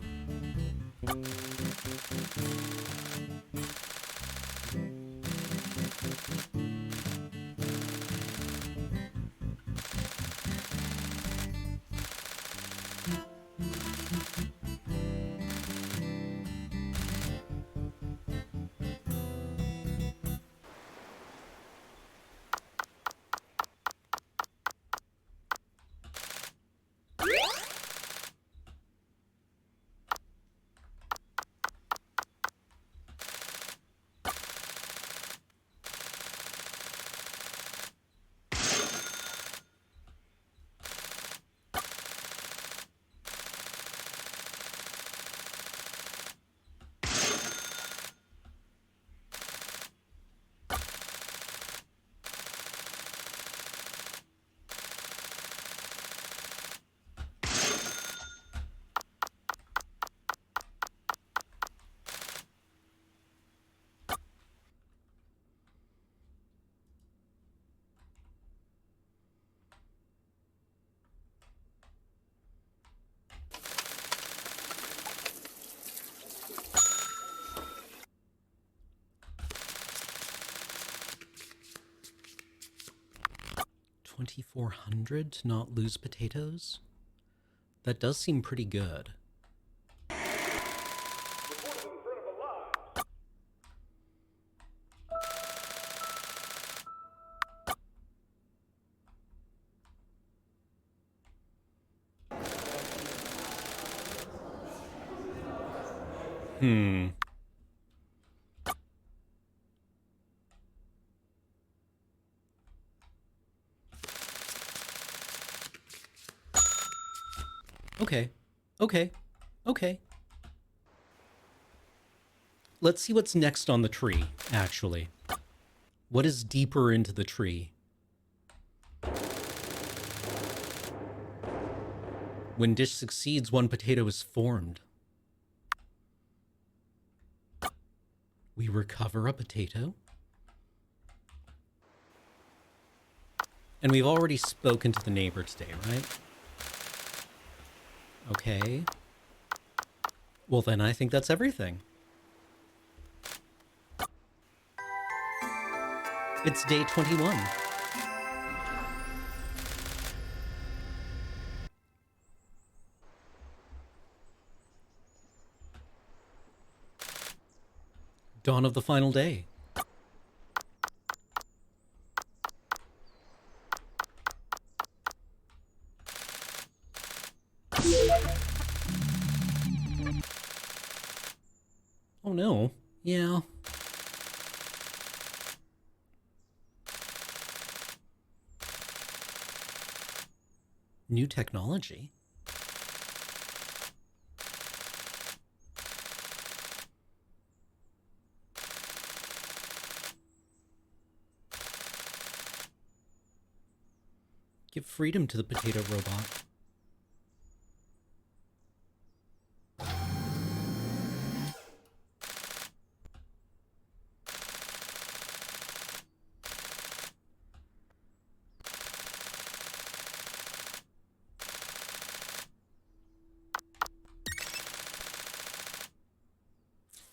2,400 to not lose potatoes? That does seem pretty good. Okay. Okay. Okay. Let's see what's next on the tree, actually. What is deeper into the tree? When dish succeeds, one potato is formed. We recover a potato. And we've already spoken to the neighbor today, right? Okay. Well, then I think that's everything. It's day 21. Dawn of the final day. Oh no. Yeah. New technology. Give freedom to the potato robot.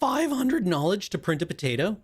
$500 knowledge to print a potato?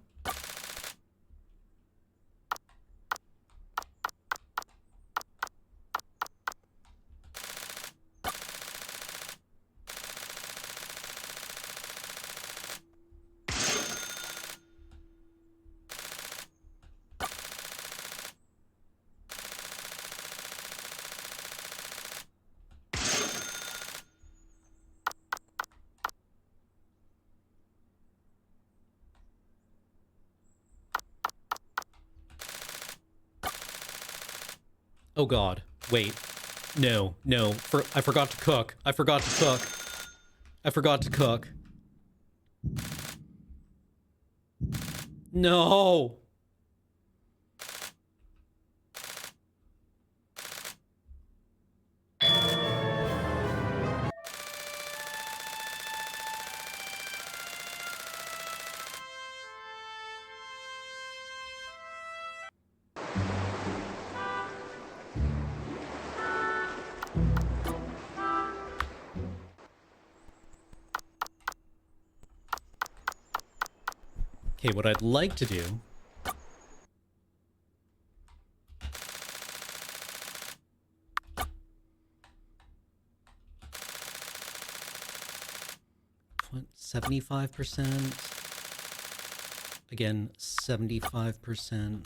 Oh god. Wait. No, no. I forgot to cook. I forgot to cook. I forgot to cook. No! Okay, what I'd like to do... What, 75%? Again, 75%.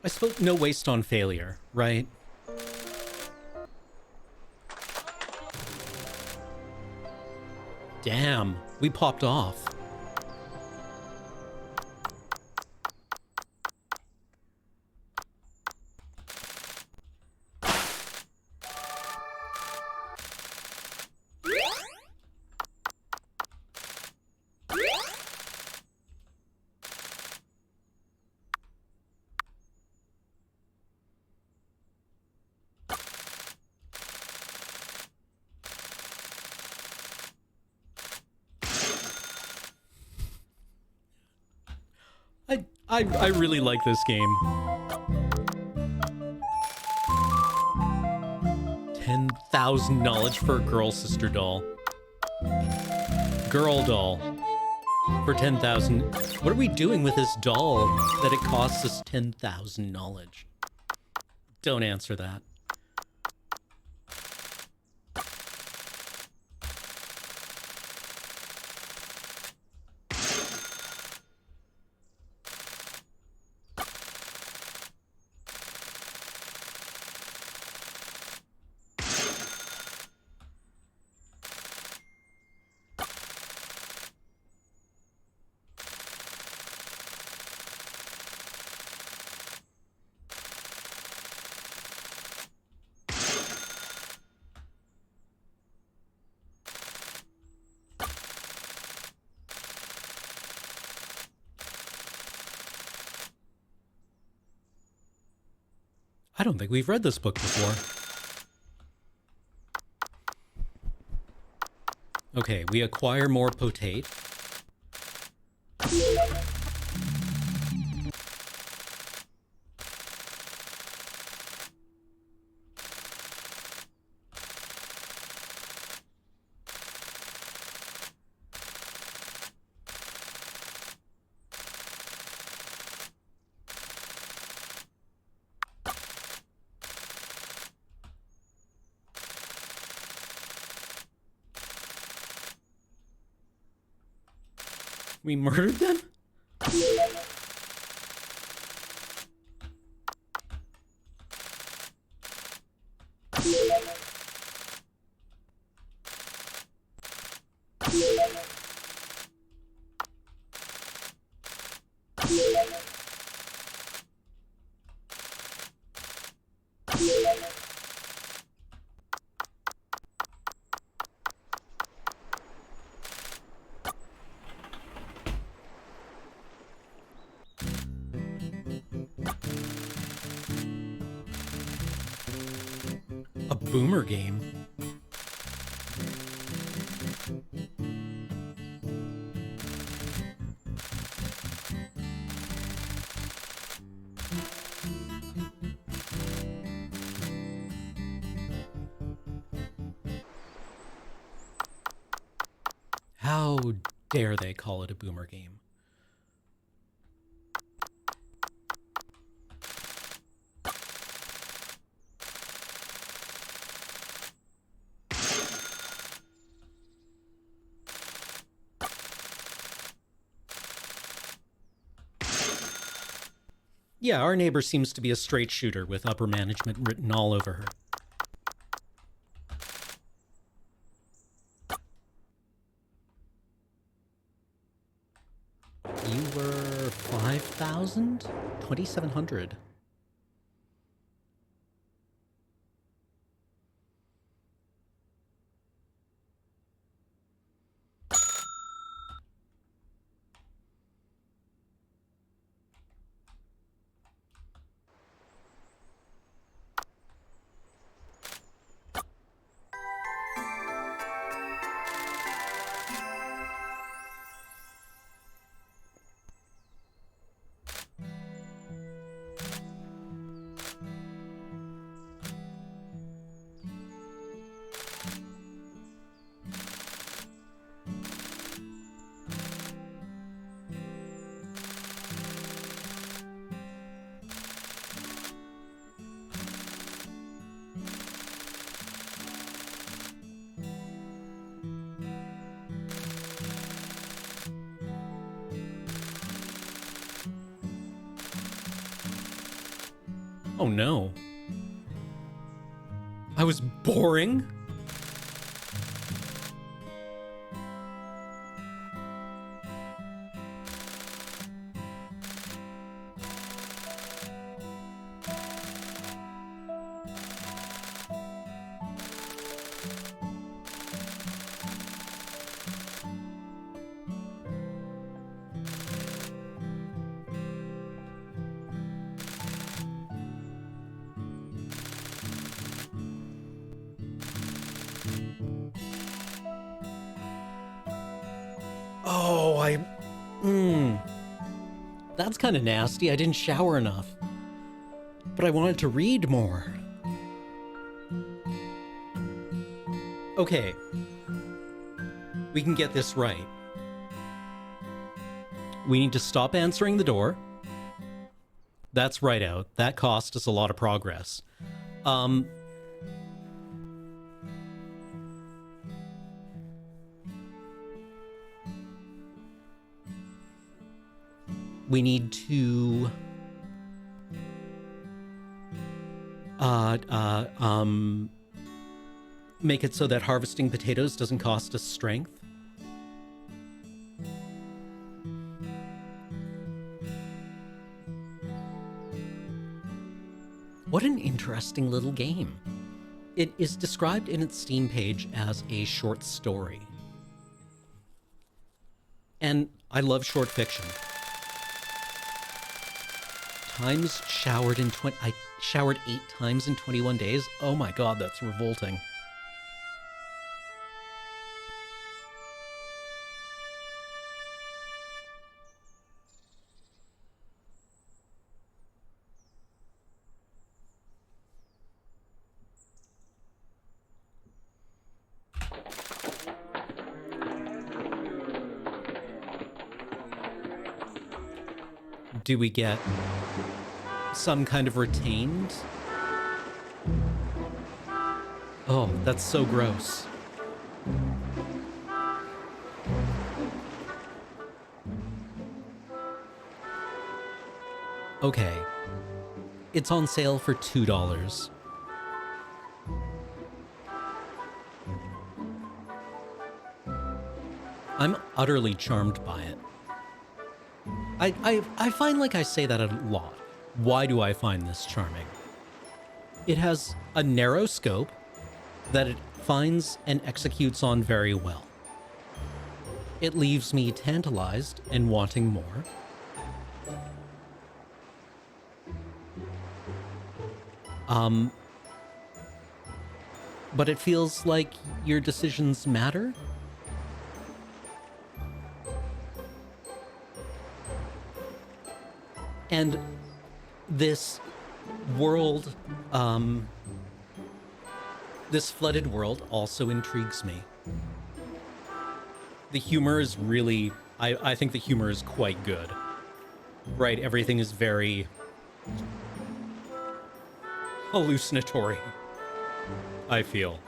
I suppose no waste on failure, right? Damn, we popped off. I really like this game. 10,000 knowledge for a girl sister doll. Girl doll. For 10,000. What are we doing with this doll that it costs us 10,000 knowledge? Don't answer that. I don't think we've read this book before. Okay, we acquire more potate. We murdered them? A boomer game? How dare they call it a boomer game? Yeah, our neighbor seems to be a straight shooter with upper management written all over her. You were 5,000? 2,700. Oh no. I was boring? Oh, That's kind of nasty. I didn't shower enough. But I wanted to read more. Okay. We can get this right. We need to stop answering the door. That's right out. That cost us a lot of progress. We need to make it so that harvesting potatoes doesn't cost us strength. What an interesting little game. It is described in its Steam page as a short story. And I love short fiction. I showered 8 times in 21 days. Oh my god, that's revolting. Do we get some kind of retained? Oh, that's so gross. Okay. It's on sale for $2. I'm utterly charmed by it. I find like I say that a lot. Why do I find this charming? It has a narrow scope that it finds and executes on very well. It leaves me tantalized and wanting more. But it feels like your decisions matter. And this world, this flooded world also intrigues me. The humor is really, I think the humor is quite good. Right, everything is very hallucinatory, I feel.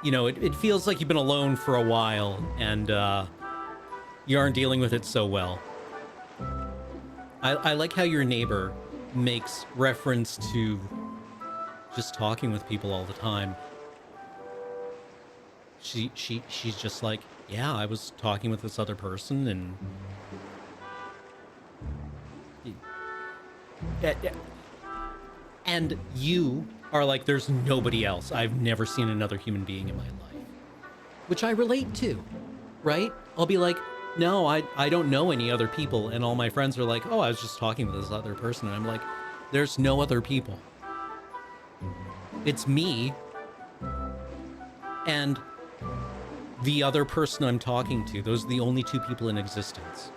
You know, it feels like you've been alone for a while and you aren't dealing with it so well. I like how your neighbor makes reference to just talking with people all the time. She's just like, yeah, I was talking with this other person and you are like, there's nobody else. I've never seen another human being in my life, which I relate to, right? I'll be like, no, I don't know any other people. And all my friends are like, oh, I was just talking with this other person. And I'm like, there's no other people. It's me and the other person I'm talking to. Those are the only two people in existence.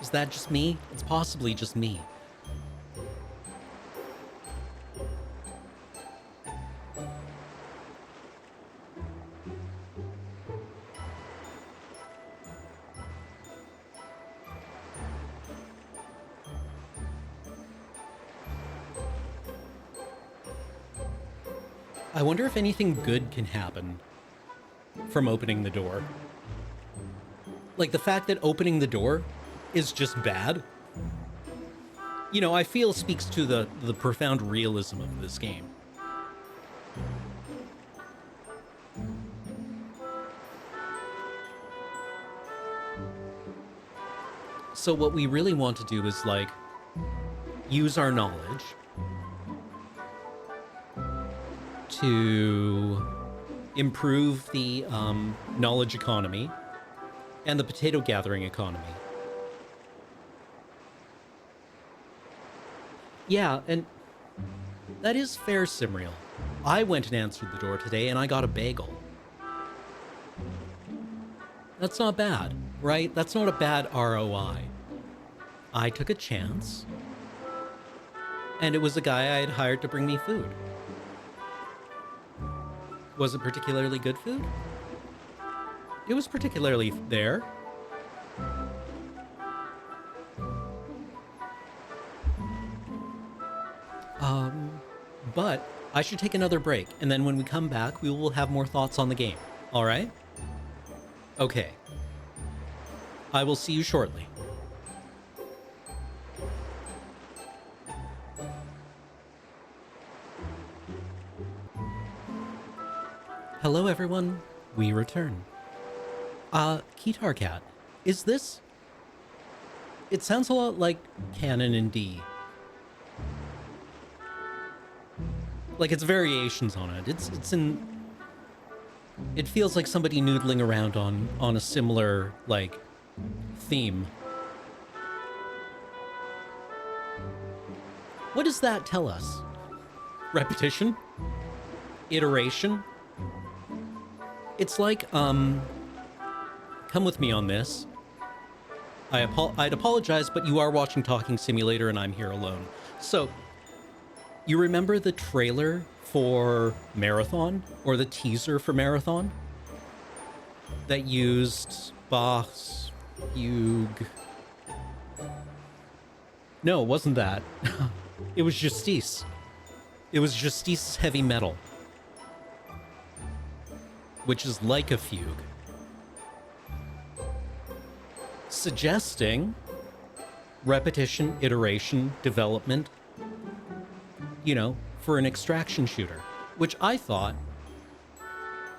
Is that just me? It's possibly just me. I wonder if anything good can happen from opening the door. Like, the fact that opening the door is just bad, you know, I feel speaks to the profound realism of this game. So what we really want to do is, like, use our knowledge to improve the knowledge economy and the potato gathering economy. Yeah, and that is fair, Simriel. I went and answered the door today and I got a bagel. That's not bad, right? That's not a bad ROI. I took a chance, and it was a guy I had hired to bring me food. Was it particularly good food? It was particularly there. But I should take another break, and then when we come back, we will have more thoughts on the game. All right? Okay. I will see you shortly. Hello, everyone. We return. Keytar Cat, is this... It sounds a lot like Canon in D. Like, it's variations on it. It's in... It feels like somebody noodling around on a similar, like, theme. What does that tell us? Repetition? Iteration? It's like, come with me on this. I'd apologize, but you are watching Talking Simulator and I'm here alone. So, you remember the trailer for Marathon? Or the teaser for Marathon? That used Bach's Fugue. No, it wasn't that. It was Justice. It was Justice's Heavy Metal. Which is like a fugue. Suggesting repetition, iteration, development, you know, for an extraction shooter, which I thought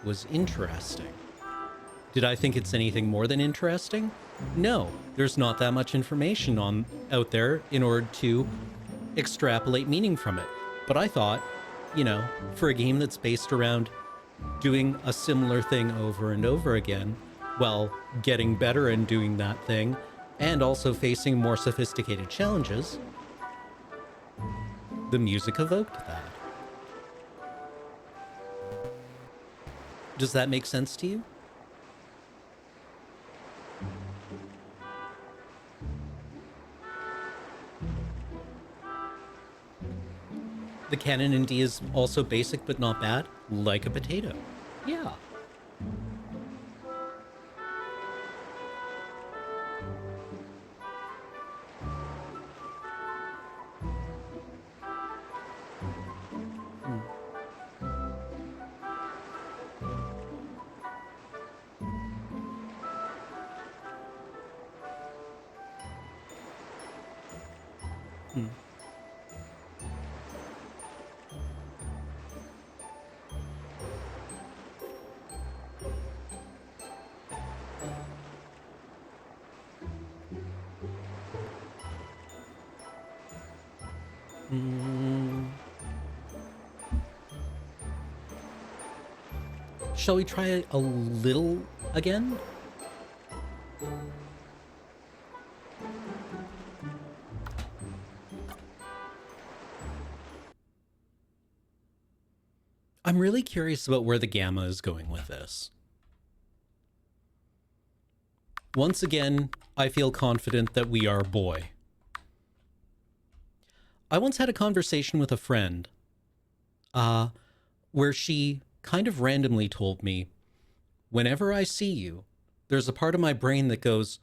was interesting. Did I think it's anything more than interesting? No, there's not that much information out there in order to extrapolate meaning from it. But I thought, you know, for a game that's based around doing a similar thing over and over again, well, getting better and doing that thing, and also facing more sophisticated challenges, the music evoked that. Does that make sense to you? The canon in D is also basic but not bad, like a potato. Yeah. Shall we try a little again? I'm really curious about where the gamma is going with this. Once again, I feel confident that we are boy. I once had a conversation with a friend, where she kind of randomly told me, whenever I see you, there's a part of my brain that goes,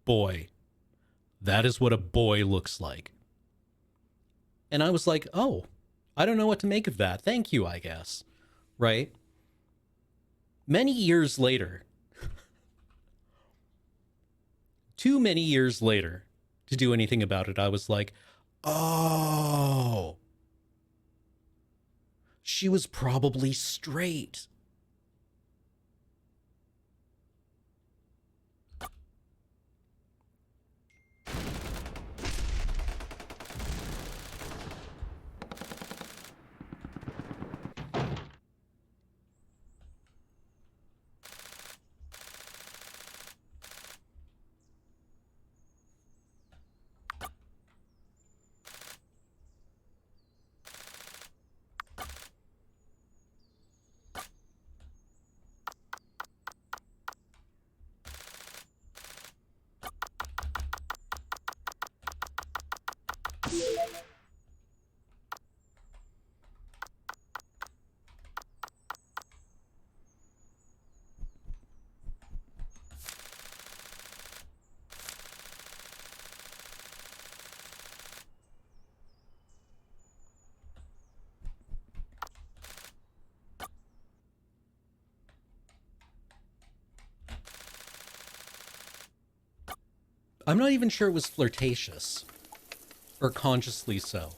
boy, that is what a boy looks like. And I was like, oh, I don't know what to make of that. Thank you, I guess. Right? Many years later, too many years later to do anything about it, I was like, oh, she was probably straight. I'm not even sure it was flirtatious. Or consciously so.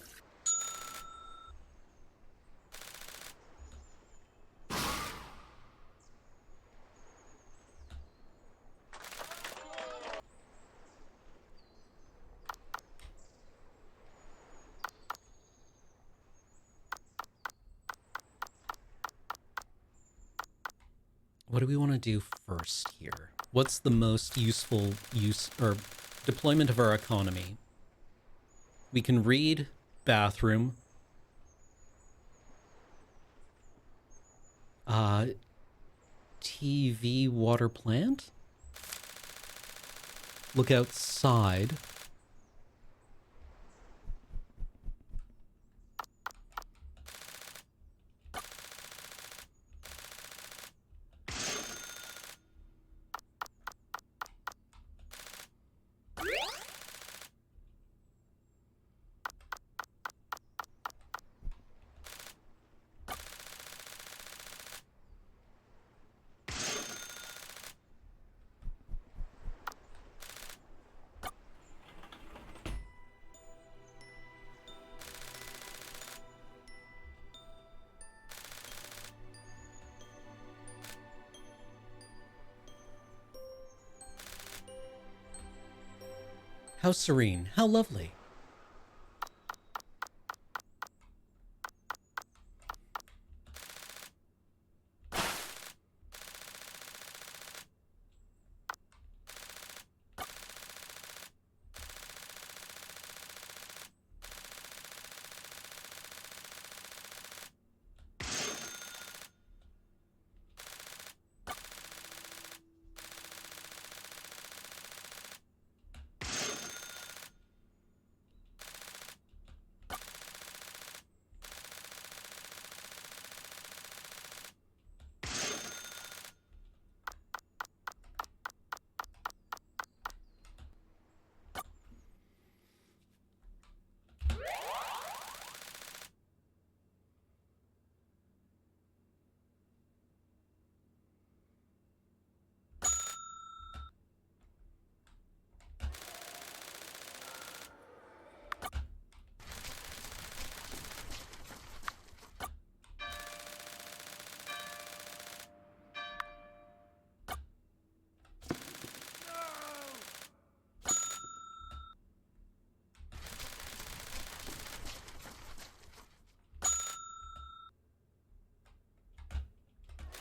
What do we want to do first here? What's the most useful use or deployment of our economy? We can read bathroom. TV water plant? Look outside. How serene. How lovely.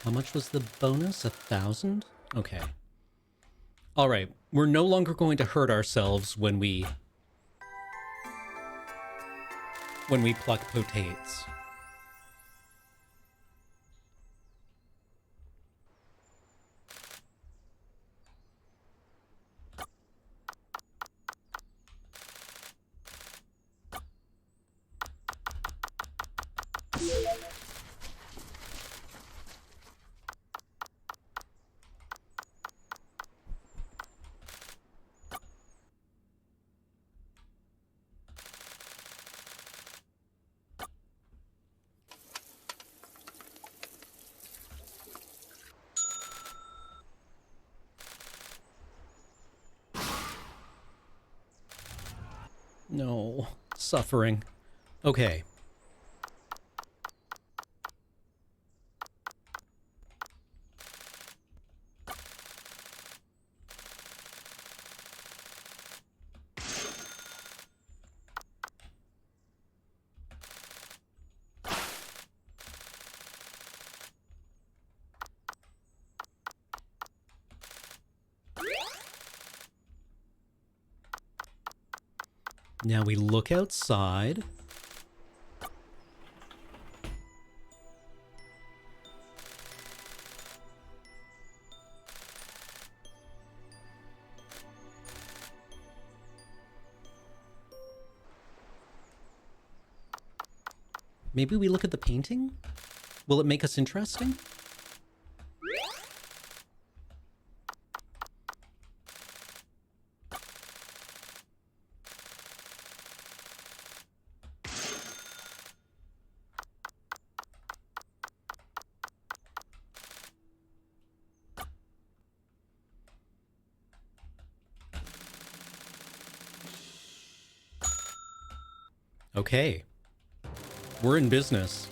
How much was the bonus? 1,000? Okay. All right. We're no longer going to hurt ourselves when we pluck potates. No. Suffering. Okay. Now we look outside. Maybe we look at the painting? Will it make us interesting? Okay. We're in business.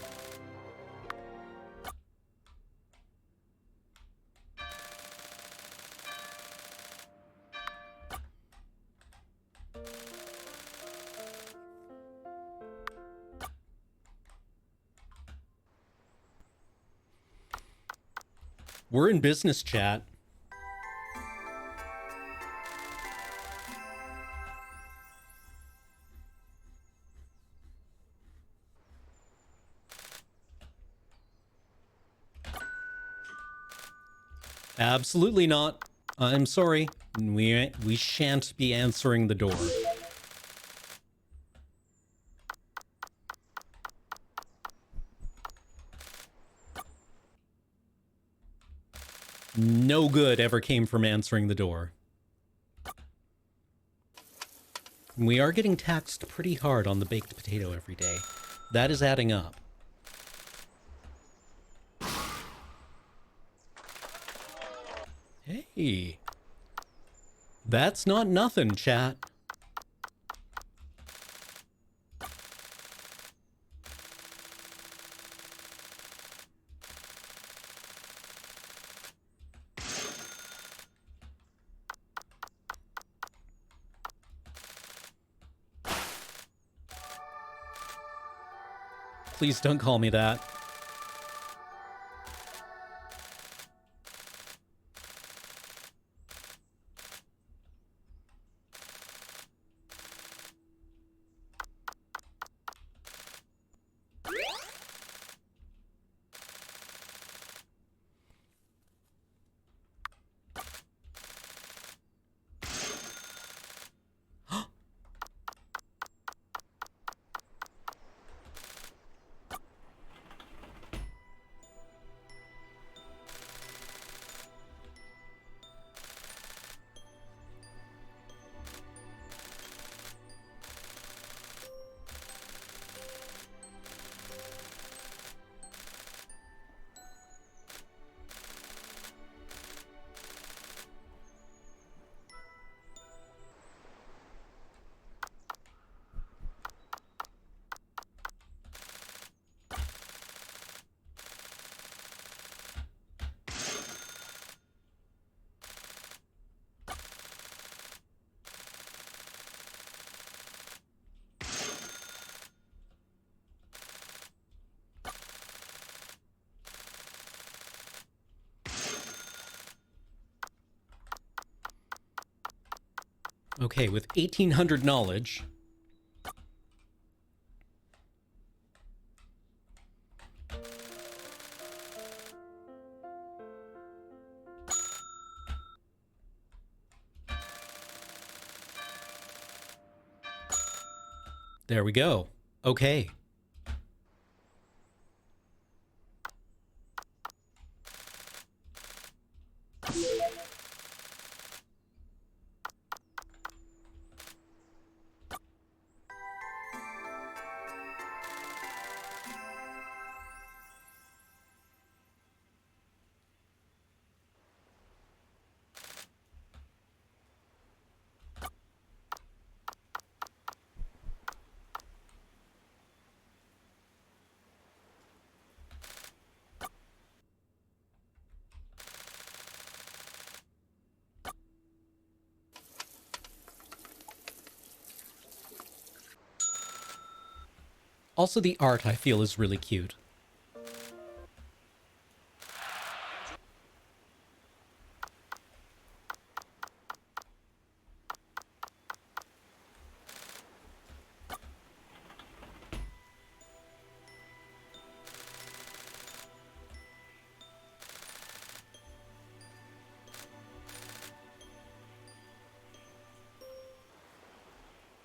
We're in business, chat. Absolutely not. I'm sorry. We shan't be answering the door. No good ever came from answering the door. We are getting taxed pretty hard on the baked potato every day. That is adding up. Hey. That's not nothing, chat. Please don't call me that. Okay, with 1800 knowledge. There we go. Okay. Also, the art, I feel, is really cute.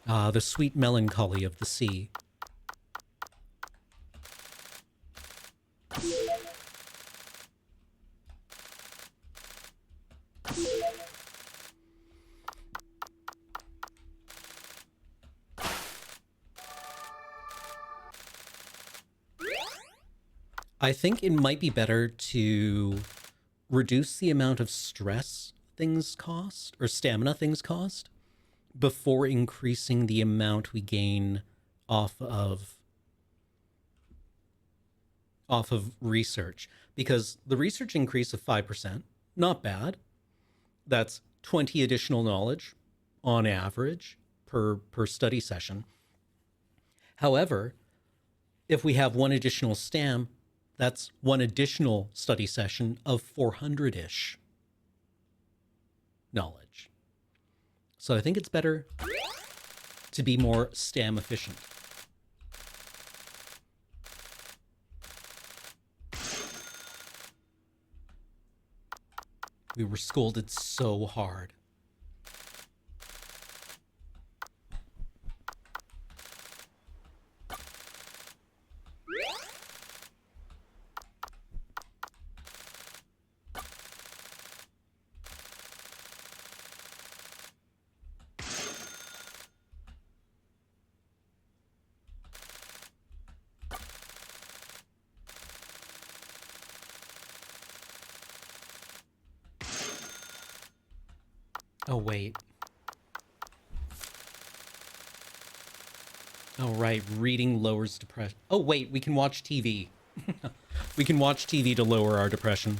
Ah, the sweet melancholy of the sea. I think it might be better to reduce the amount of stress things cost, or stamina things cost, before increasing the amount we gain off of research, because the research increase of 5%, not bad. That's 20 additional knowledge on average per study session. However, if we have one additional STAM, that's one additional study session of 400-ish knowledge. So I think it's better to be more STAM efficient. We were scolded so hard. Oh, wait. Oh, right. Reading lowers depression. Oh, wait. We can watch TV. We can watch TV to lower our depression.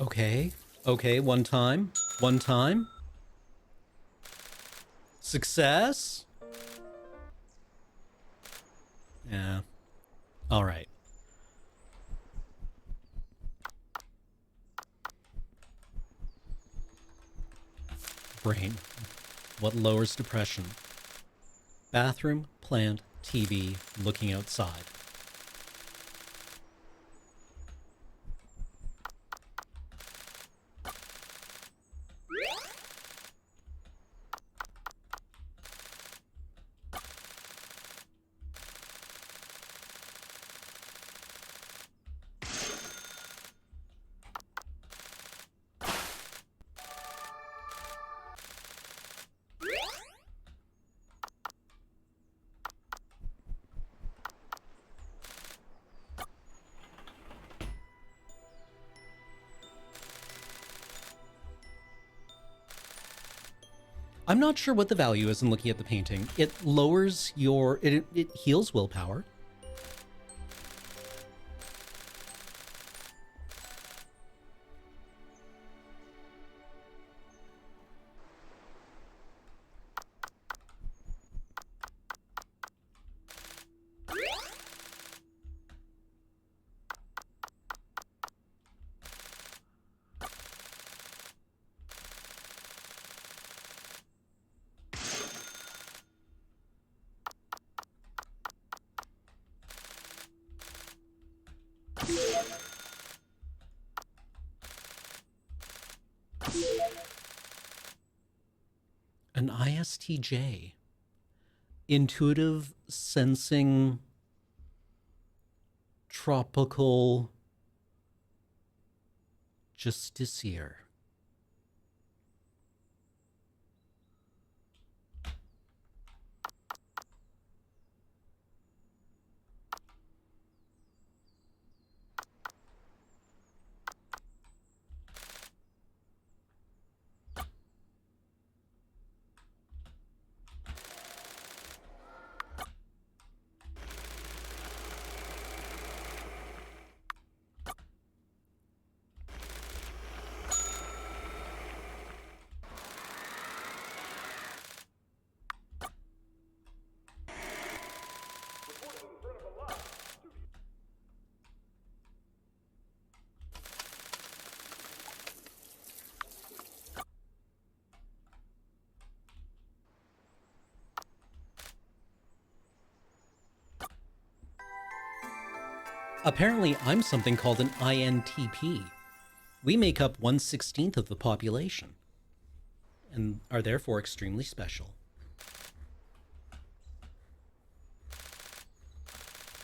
Okay. Okay, one time. One time. Success? Yeah. All right. Brain. What lowers depression? Bathroom, plant, TV, looking outside. I'm not sure what the value is in looking at the painting. It lowers your... It heals willpower. An ISTJ. Intuitive sensing tropical justiciar. Apparently, I'm something called an INTP. We make up 1/16 of the population and are therefore extremely special.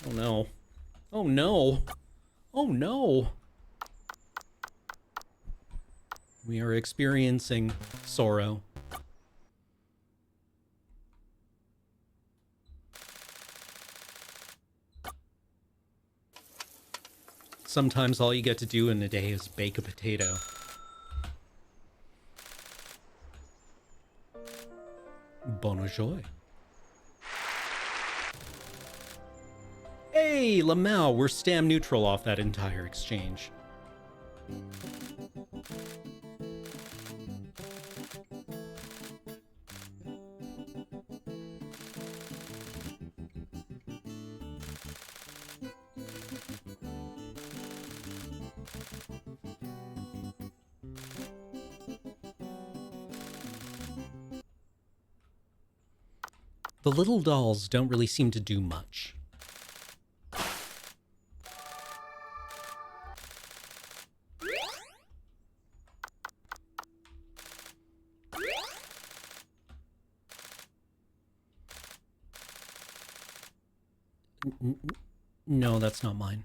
Oh no. Oh no. Oh no. We are experiencing sorrow. Sometimes all you get to do in a day is bake a potato. Bonne joie. Hey, Lamau, we're stam neutral off that entire exchange. The little dolls don't really seem to do much. No, that's not mine.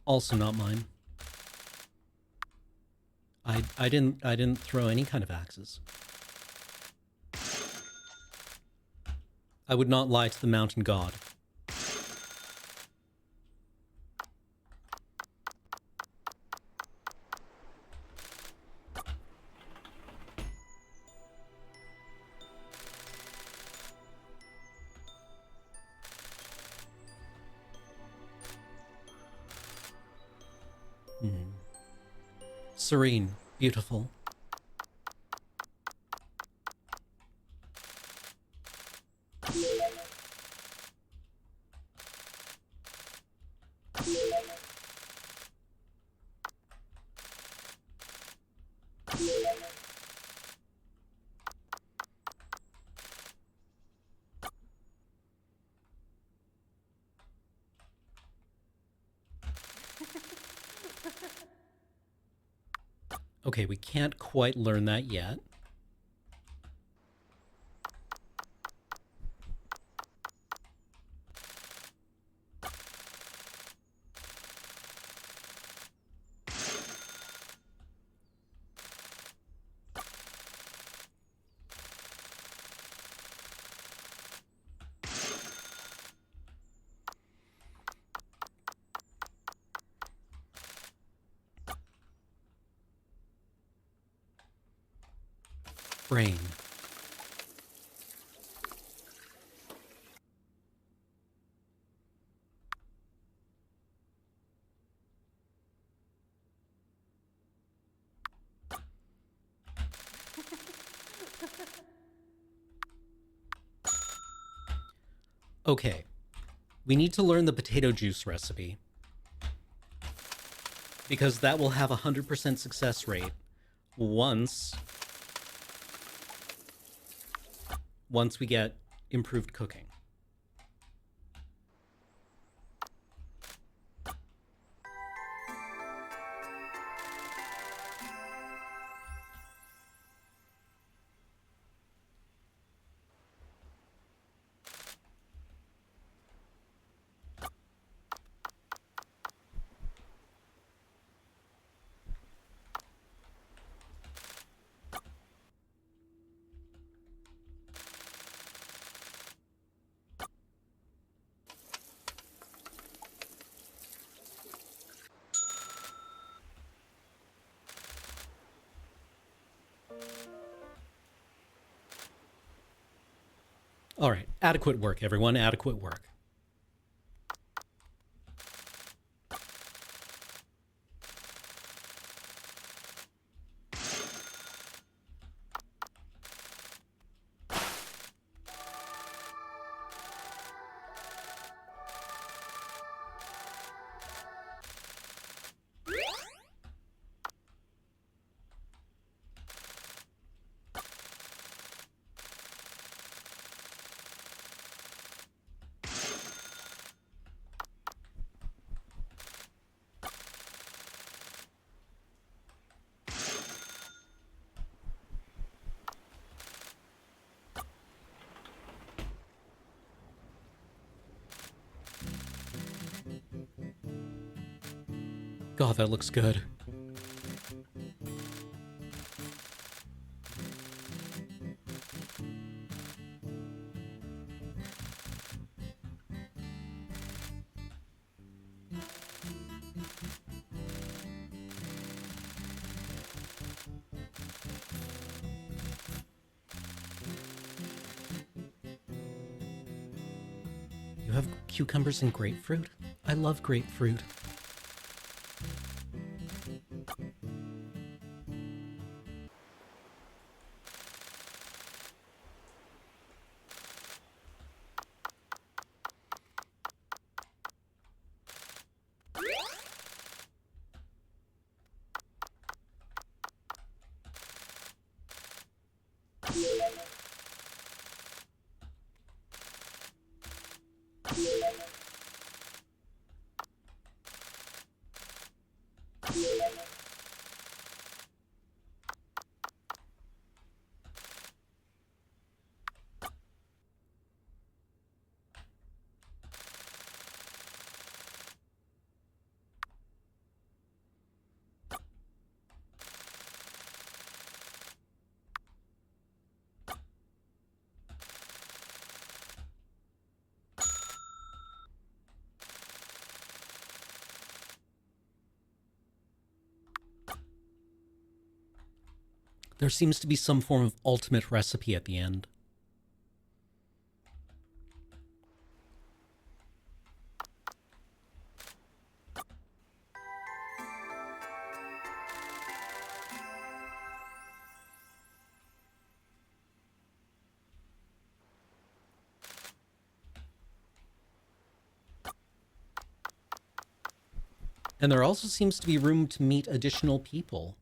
Also not mine. I didn't throw any kind of axes. I would not lie to the mountain god. Serene, beautiful. Okay, we can't quite learn that yet. Brain. Okay, we need to learn the potato juice recipe because that will have a 100% success rate once we get improved cooking. All right, adequate work, everyone, adequate work. God, that looks good. You have cucumbers and grapefruit? I love grapefruit. There seems to be some form of ultimate recipe at the end. And there also seems to be room to meet additional people.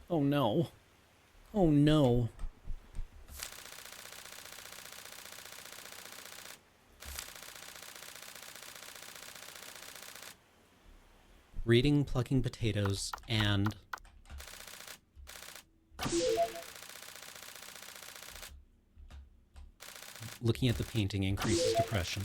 Oh no. Oh no. Reading, plucking potatoes, and looking at the painting increases depression.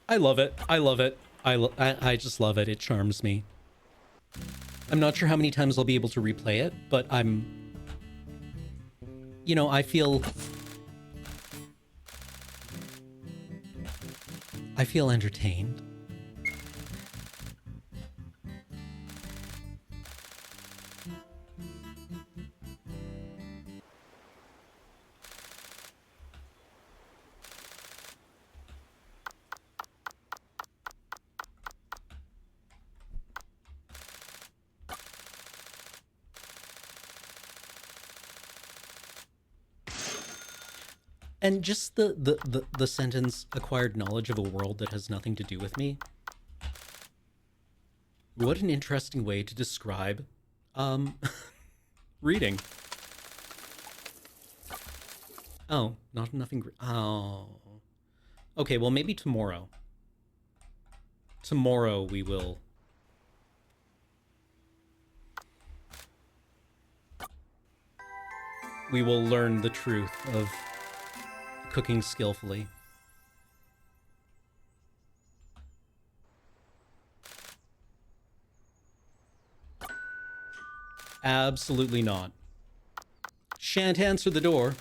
I love it. I love it. I just love it. It charms me. I'm not sure how many times I'll be able to replay it, but you know, I feel entertained. And just the sentence, acquired knowledge of a world that has nothing to do with me. What an interesting way to describe reading. Oh, nothing. Oh. Okay, well, maybe tomorrow. Tomorrow we will... we will learn the truth of cooking skillfully. Absolutely not. Shan't answer the door.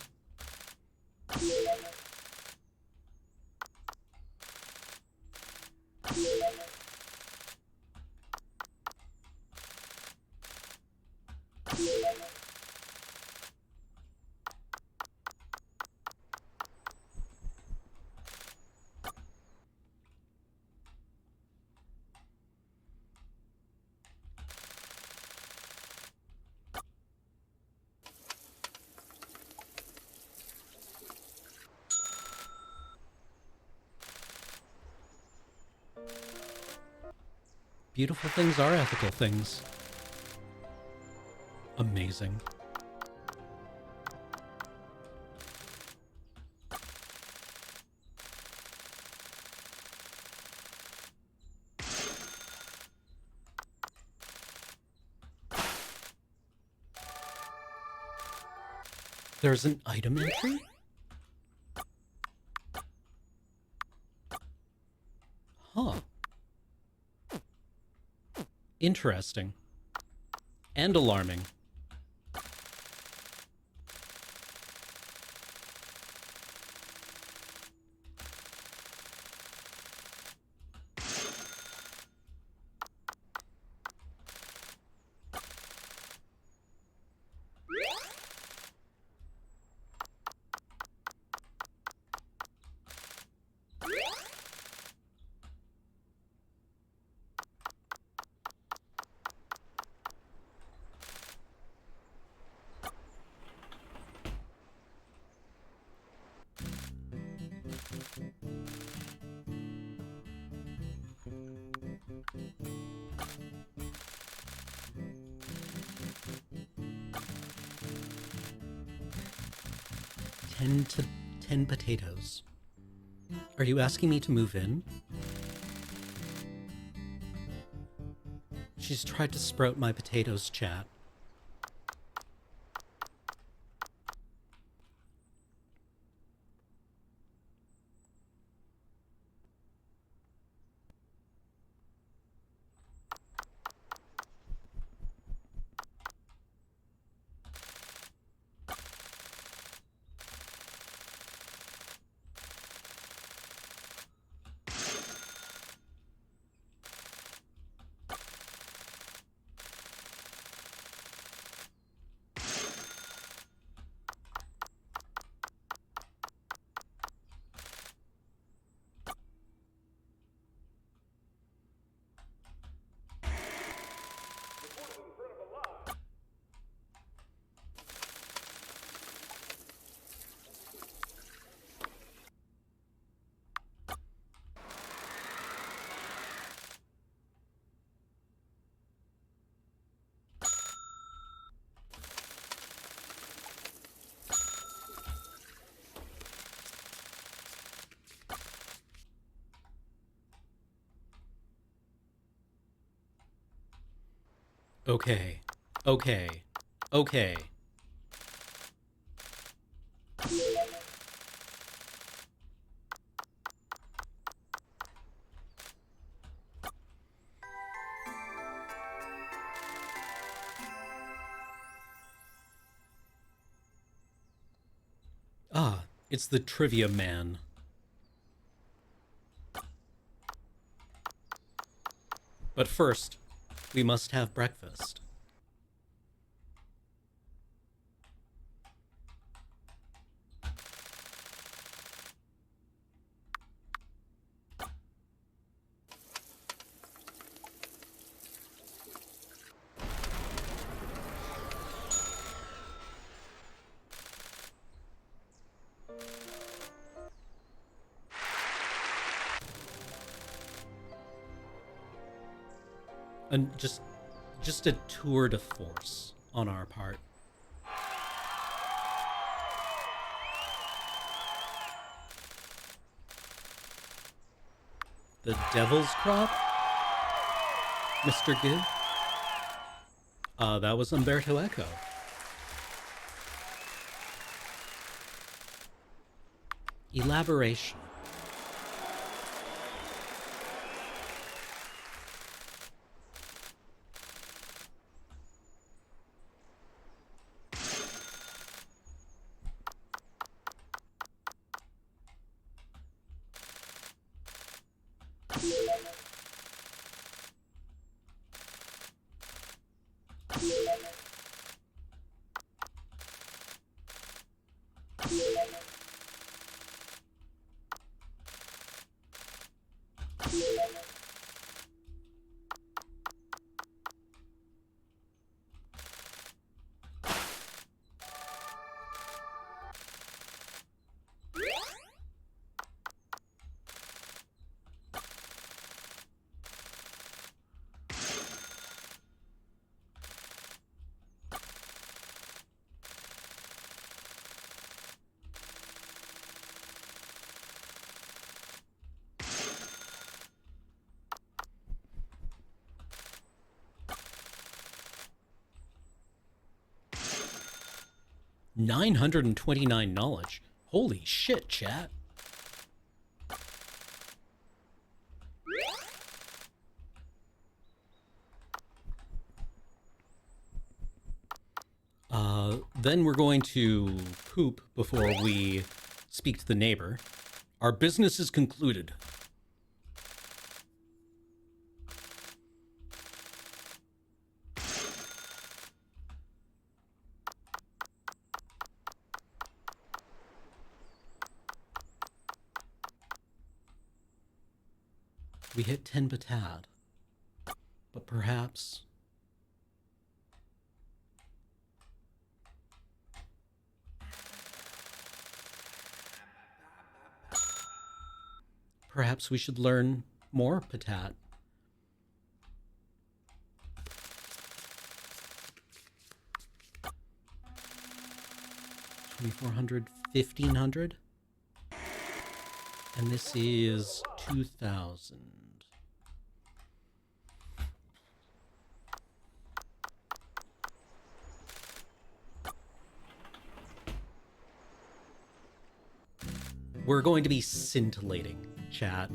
Beautiful things are ethical things. Amazing. There's an item entry? Huh. Interesting. And alarming. Ten potatoes. Are you asking me to move in? She's tried to sprout my potatoes, chat. Okay. Okay. Okay. Ah, it's the trivia man. But first, we must have breakfast. And just a tour de force on our part. The Devil's Crop? Mr. Gibb? That was Umberto Eco. Elaboration. $929 knowledge. Holy shit, chat. Then we're going to poop before we speak to the neighbor. Our business is concluded. We hit 10 patad, but perhaps... Perhaps we should learn more patat. 2,400, 1,500? And this is 2,000. We're going to be scintillating, chat.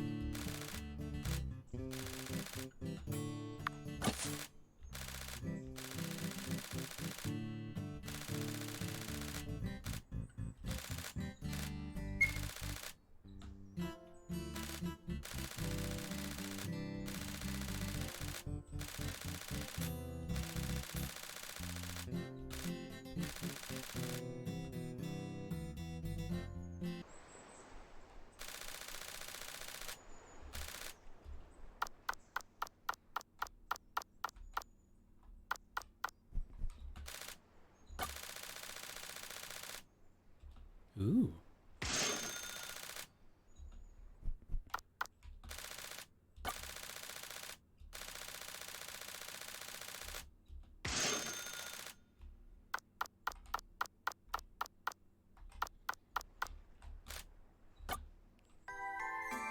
Ooh.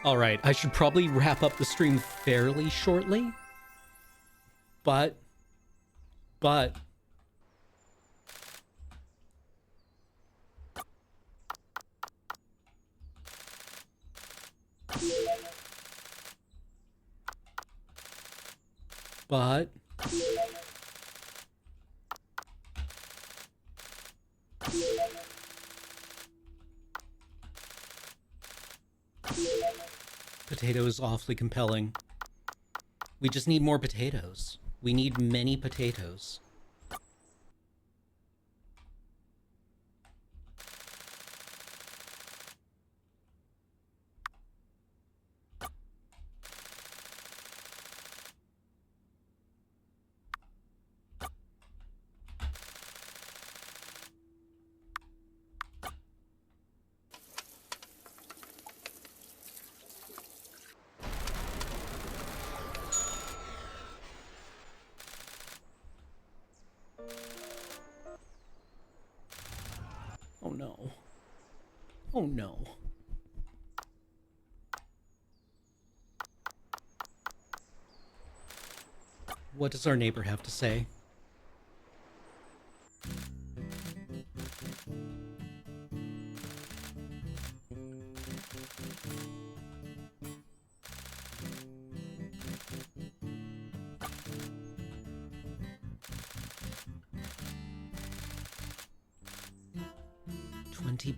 All right, I should probably wrap up the stream fairly shortly. But potato is awfully compelling. We just need more potatoes. We need many potatoes. Oh no. Oh no. What does our neighbor have to say?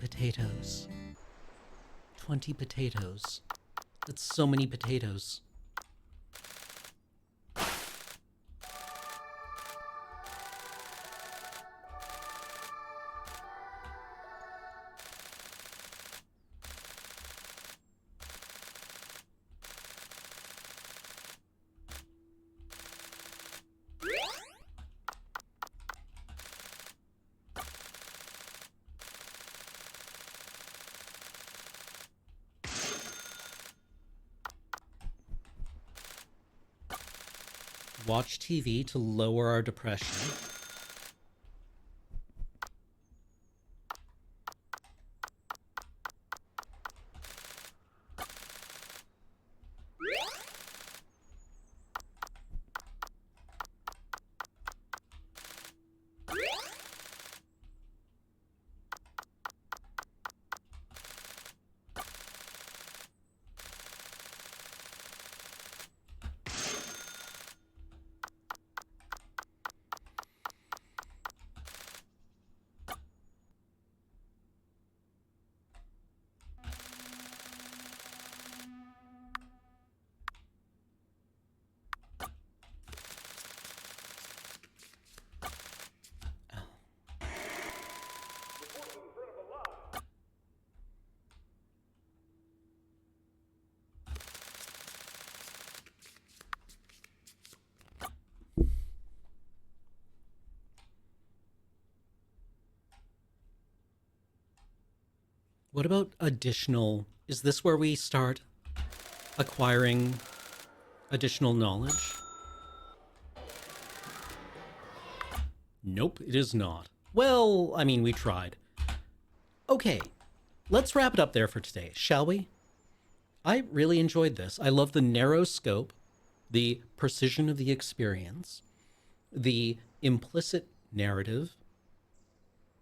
Potatoes. 20 potatoes. That's so many potatoes. Watch TV to lower our depression. What about additional? Is this where we start acquiring additional knowledge? Nope, it is not. Well, I mean, we tried. Okay, let's wrap it up there for today, shall we? I really enjoyed this. I love the narrow scope, the precision of the experience, the implicit narrative.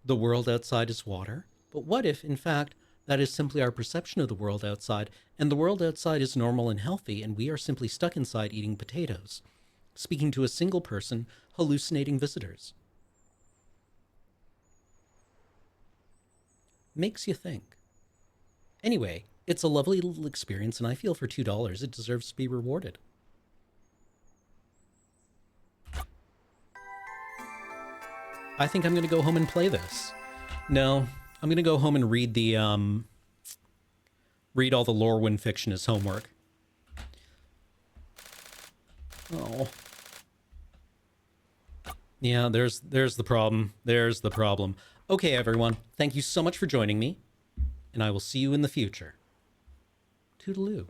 The world outside is water. But what if, in fact, that is simply our perception of the world outside, and the world outside is normal and healthy, and we are simply stuck inside eating potatoes, speaking to a single person, hallucinating visitors? Makes you think. Anyway, it's a lovely little experience, and I feel for $2 it deserves to be rewarded. I think I'm going to go home and play this. No, I'm going to go home and read the, read all the Lorwyn fiction as homework. Oh. Yeah, there's the problem. There's the problem. Okay, everyone. Thank you so much for joining me, and I will see you in the future. Toodaloo.